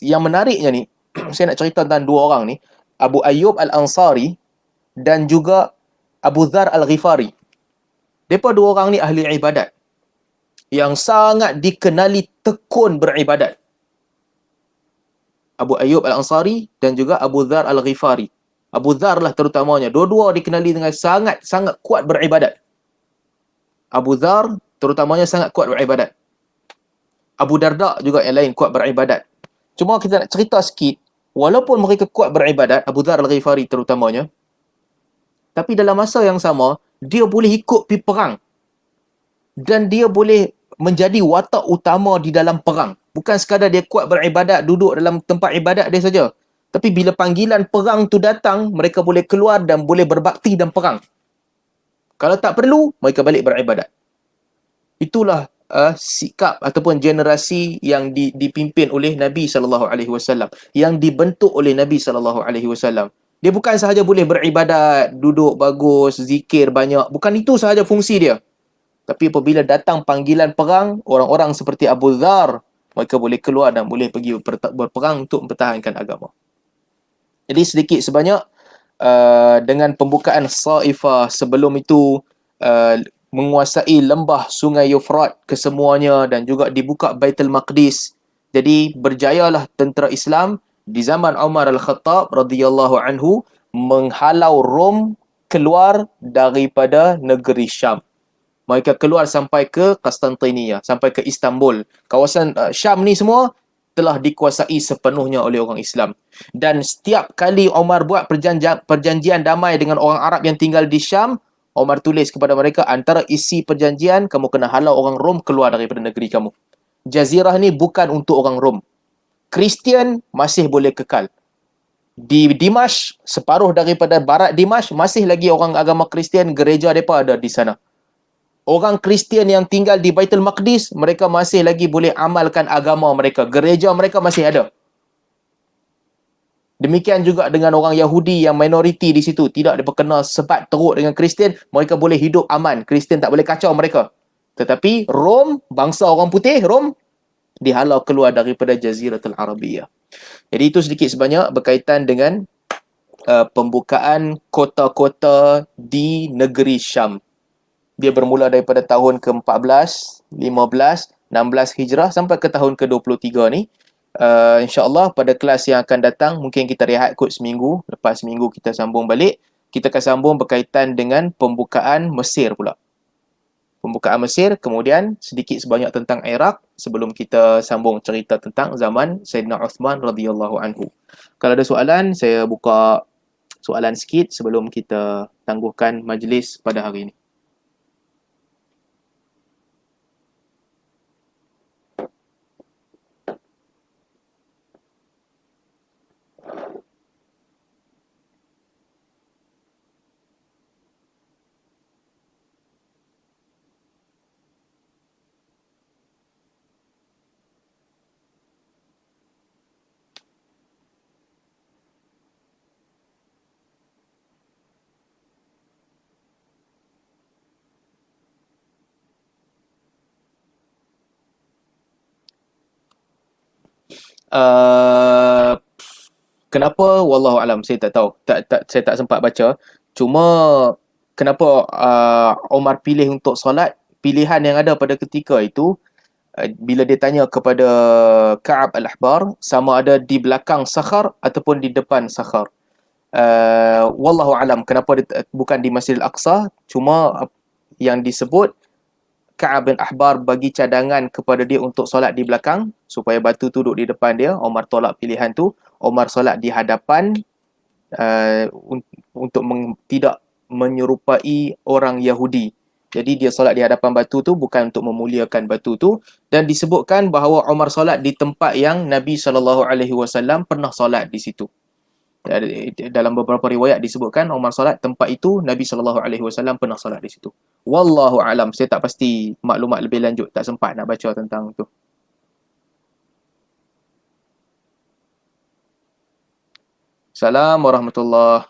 Speaker 1: yang menariknya ni, saya nak cerita tentang dua orang ni, Abu Ayyub Al-Ansari dan juga Abu Dhar Al-Ghifari. Mereka dua orang ni ahli ibadat yang sangat dikenali tekun beribadat. Abu Ayyub Al-Ansari dan juga Abu Dhar Al-Ghifari. Abu Dhar lah terutamanya. Dua-dua dikenali dengan sangat kuat beribadat. Abu Dhar terutamanya sangat kuat beribadat. Abu Darda juga yang lain kuat beribadat. Cuma kita nak cerita sikit, walaupun mereka kuat beribadat, Abu Dhar Al-Ghifari terutamanya, tapi dalam masa yang sama, dia boleh ikut pergi perang. Dan dia boleh menjadi watak utama di dalam perang. Bukan sekadar dia kuat beribadat, duduk dalam tempat ibadat dia saja. Tapi bila panggilan perang tu datang, mereka boleh keluar dan boleh berbakti dalam perang. Kalau tak perlu, mereka balik beribadat. Itulah sikap ataupun generasi yang dipimpin oleh Nabi SAW, yang dibentuk oleh Nabi SAW. Dia bukan sahaja boleh beribadat, duduk bagus, zikir banyak. Bukan itu sahaja fungsi dia. Tapi apabila datang panggilan perang, orang-orang seperti Abu Dhar, mereka boleh keluar dan boleh pergi berperang untuk mempertahankan agama. Jadi sedikit sebanyak dengan pembukaan Saifah, sebelum itu menguasai lembah sungai Euphrat kesemuanya dan juga dibuka Baitul Maqdis. Jadi berjayalah tentera Islam di zaman Umar Al-Khattab radhiyallahu anhu menghalau Rom keluar daripada negeri Syam. Mereka keluar sampai ke Konstantinia, sampai ke Istanbul. Kawasan Syam ni semua telah dikuasai sepenuhnya oleh orang Islam. Dan setiap kali Umar buat perjanjian damai dengan orang Arab yang tinggal di Syam, Umar tulis kepada mereka, antara isi perjanjian, kamu kena halau orang Rom keluar daripada negeri kamu. Jazirah ni bukan untuk orang Rom. Kristian masih boleh kekal. Di Dimash, separuh daripada barat Dimash, masih lagi orang agama Kristian, gereja mereka ada di sana. Orang Kristian yang tinggal di Baitul Maqdis, mereka masih lagi boleh amalkan agama mereka. Gereja mereka masih ada. Demikian juga dengan orang Yahudi yang minoriti di situ, tidak diperkenal sebat teruk dengan Kristian, mereka boleh hidup aman. Kristian tak boleh kacau mereka. Tetapi Rom, bangsa orang putih, Rom, dihalau keluar daripada Jaziratul Arabiyah. Jadi itu sedikit sebanyak berkaitan dengan pembukaan kota-kota di negeri Syam. Dia bermula daripada tahun ke-14, 15, 16 Hijrah sampai ke tahun ke-23 ni. InsyaAllah pada kelas yang akan datang mungkin kita rehat kot seminggu. Lepas seminggu kita sambung balik. Kita akan sambung berkaitan dengan pembukaan Mesir pula. Pembukaan Mesir, kemudian sedikit sebanyak tentang Iraq sebelum kita sambung cerita tentang zaman Sayyidina Uthman radhiyallahu anhu. Kalau ada soalan, saya buka soalan sikit sebelum kita tangguhkan majlis pada hari ini. Uh, Kenapa? Wallahu alam, saya tak tahu. Saya tak sempat baca. Cuma kenapa Omar pilih untuk solat? Pilihan yang ada pada ketika itu, bila dia tanya kepada Ka'ab al-Ahbar, sama ada di belakang Sakhar ataupun di depan Sakhar. Wallahu alam kenapa dia bukan di Masjidil Aqsa. Cuma yang disebut, Ka'ab bin Ahbar bagi cadangan kepada dia untuk solat di belakang supaya batu tu duduk di depan dia. Omar tolak pilihan tu. Omar solat di hadapan untuk tidak menyerupai orang Yahudi. Jadi dia solat di hadapan batu tu bukan untuk memuliakan batu tu. Dan disebutkan bahawa Omar solat di tempat yang Nabi SAW pernah solat di situ. Dalam beberapa riwayat disebutkan Omar solat tempat itu, Nabi SAW pernah solat di situ. Wallahu alam, saya tak pasti maklumat lebih lanjut, tak sempat nak baca tentang tu. Salam warahmatullahi.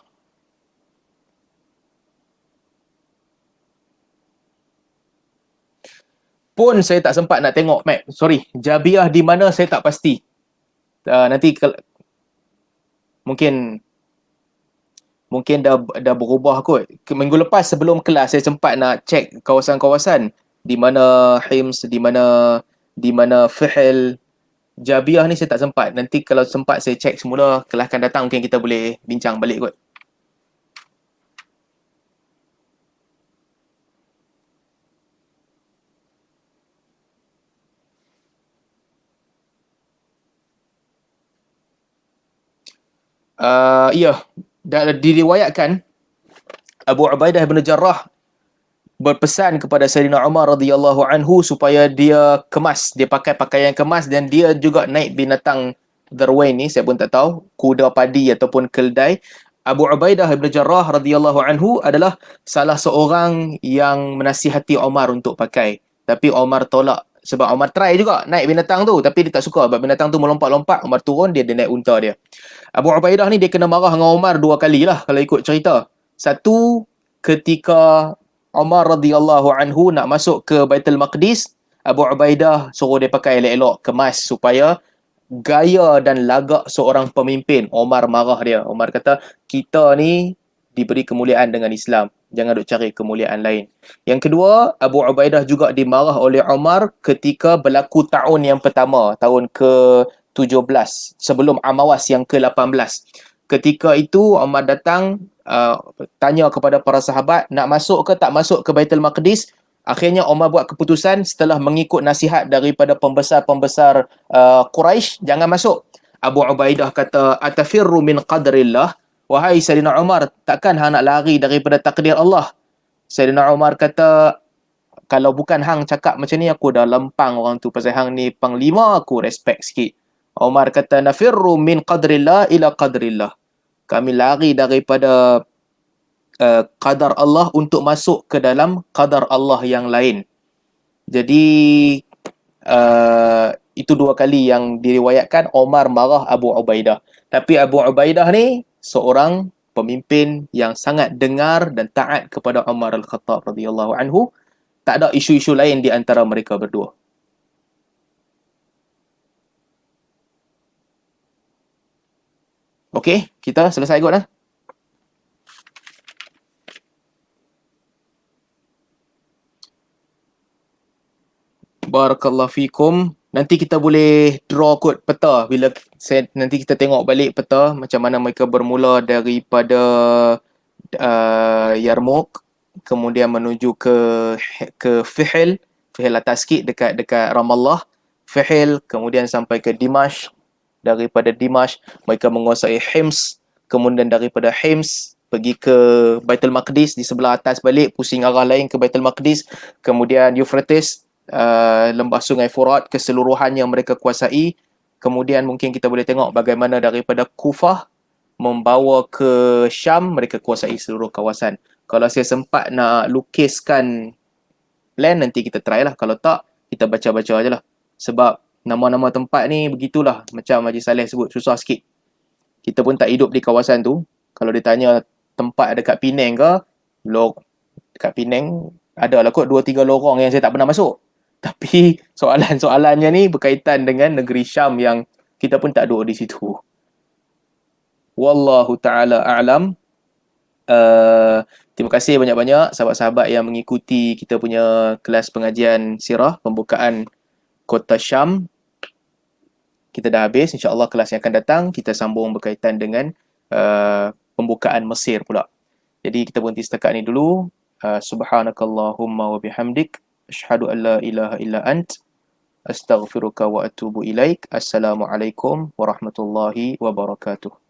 Speaker 1: Pun saya tak sempat nak tengok map. Sorry, Jabiah di mana saya tak pasti. Nanti mungkin dah berubah kot. Minggu lepas sebelum kelas saya sempat nak check kawasan-kawasan di mana Hims, di mana Fihl. Jabiah ni saya tak sempat. Nanti kalau sempat saya check semula, kelas akan datang mungkin kita boleh bincang balik kot. Ya, diriwayatkan Abu Ubaidah bin Jarrah berpesan kepada Sayyidina Umar radhiyallahu anhu supaya dia kemas, dia pakai pakaian kemas, dan dia juga naik binatang Darwain ni, saya pun tak tahu, kuda padi ataupun keldai. Abu Ubaidah bin Jarrah radhiyallahu anhu adalah salah seorang yang menasihati Umar untuk pakai. Tapi Umar tolak sebab Umar try juga naik binatang tu, tapi dia tak suka sebab binatang tu melompat-lompat. Umar turun, dia naik unta dia. Abu Ubaidah ni dia kena marah dengan Umar dua kali lah kalau ikut cerita. Satu, ketika Umar radhiyallahu anhu nak masuk ke Baitul Maqdis, Abu Ubaidah suruh dia pakai elok-elok, kemas supaya gaya dan lagak seorang pemimpin. Umar marah dia. Umar kata, kita ni diberi kemuliaan dengan Islam. Jangan duk cari kemuliaan lain. Yang kedua, Abu Ubaidah juga dimarah oleh Umar ketika berlaku tahun yang pertama, tahun ke-17, sebelum Amawas yang ke-18. Ketika itu Umar datang, tanya kepada para sahabat nak masuk ke tak masuk ke Baitul Maqdis. Akhirnya Umar buat keputusan setelah mengikut nasihat daripada pembesar-pembesar Quraisy, jangan masuk. Abu Ubaidah kata, atafirru min qadrillah. Wahai Sayyidina Umar, takkan hang nak lari daripada takdir Allah? Sayyidina Umar kata, kalau bukan hang cakap macam ni, aku dah lempang orang tu. Pasal hang ni panglima, aku respect sikit. Umar kata, nafirru min qadrillah ila qadrillah. Kami lari daripada qadar Allah untuk masuk ke dalam qadar Allah yang lain. Jadi itu dua kali yang diriwayatkan Omar marah Abu Ubaidah. Tapi Abu Ubaidah ni seorang pemimpin yang sangat dengar dan taat kepada Umar Al-Khattab radhiyallahu anhu. Tak ada isu-isu lain di antara mereka berdua. Okey, kita selesai kot lah. Barakallahu fikum. nanti kita boleh draw kot peta bila nanti kita tengok balik peta macam mana mereka bermula daripada Yarmouk, kemudian menuju ke Fihil atas sikit dekat Ramallah, Fihil, kemudian sampai ke Dimash, daripada Dimash mereka menguasai Hims, kemudian daripada Hims pergi ke Baitul Maqdis di sebelah atas balik, pusing arah lain ke Baitul Maqdis, kemudian Euphrates, lembah sungai Furat keseluruhannya mereka kuasai. Kemudian mungkin kita boleh tengok bagaimana daripada Kufah membawa ke Syam, mereka kuasai seluruh kawasan. Kalau saya sempat nak lukiskan plan, nanti kita try lah. Kalau tak, kita baca-baca je lah. Sebab nama-nama tempat ni begitulah, macam Haji Saleh sebut, susah sikit. Kita pun tak hidup di kawasan tu. Kalau ditanya tempat dekat Penang ke, dekat Penang ada lah kot 2-3 lorong yang saya tak pernah masuk. Tapi soalan-soalannya ni berkaitan dengan negeri Syam yang kita pun tak duduk di situ. Wallahu ta'ala a'lam. Terima kasih banyak-banyak sahabat-sahabat yang mengikuti kita punya kelas pengajian sirah pembukaan Kota Syam. Kita dah habis. InsyaAllah kelas yang akan datang kita sambung berkaitan dengan pembukaan Mesir pula. Jadi kita berhenti setakat ni dulu. Subhanakallahumma wa bihamdik. Asyhadu an la ilaha illa ant. Astaghfiruka wa atubu ilaik. Assalamualaikum warahmatullahi wabarakatuh.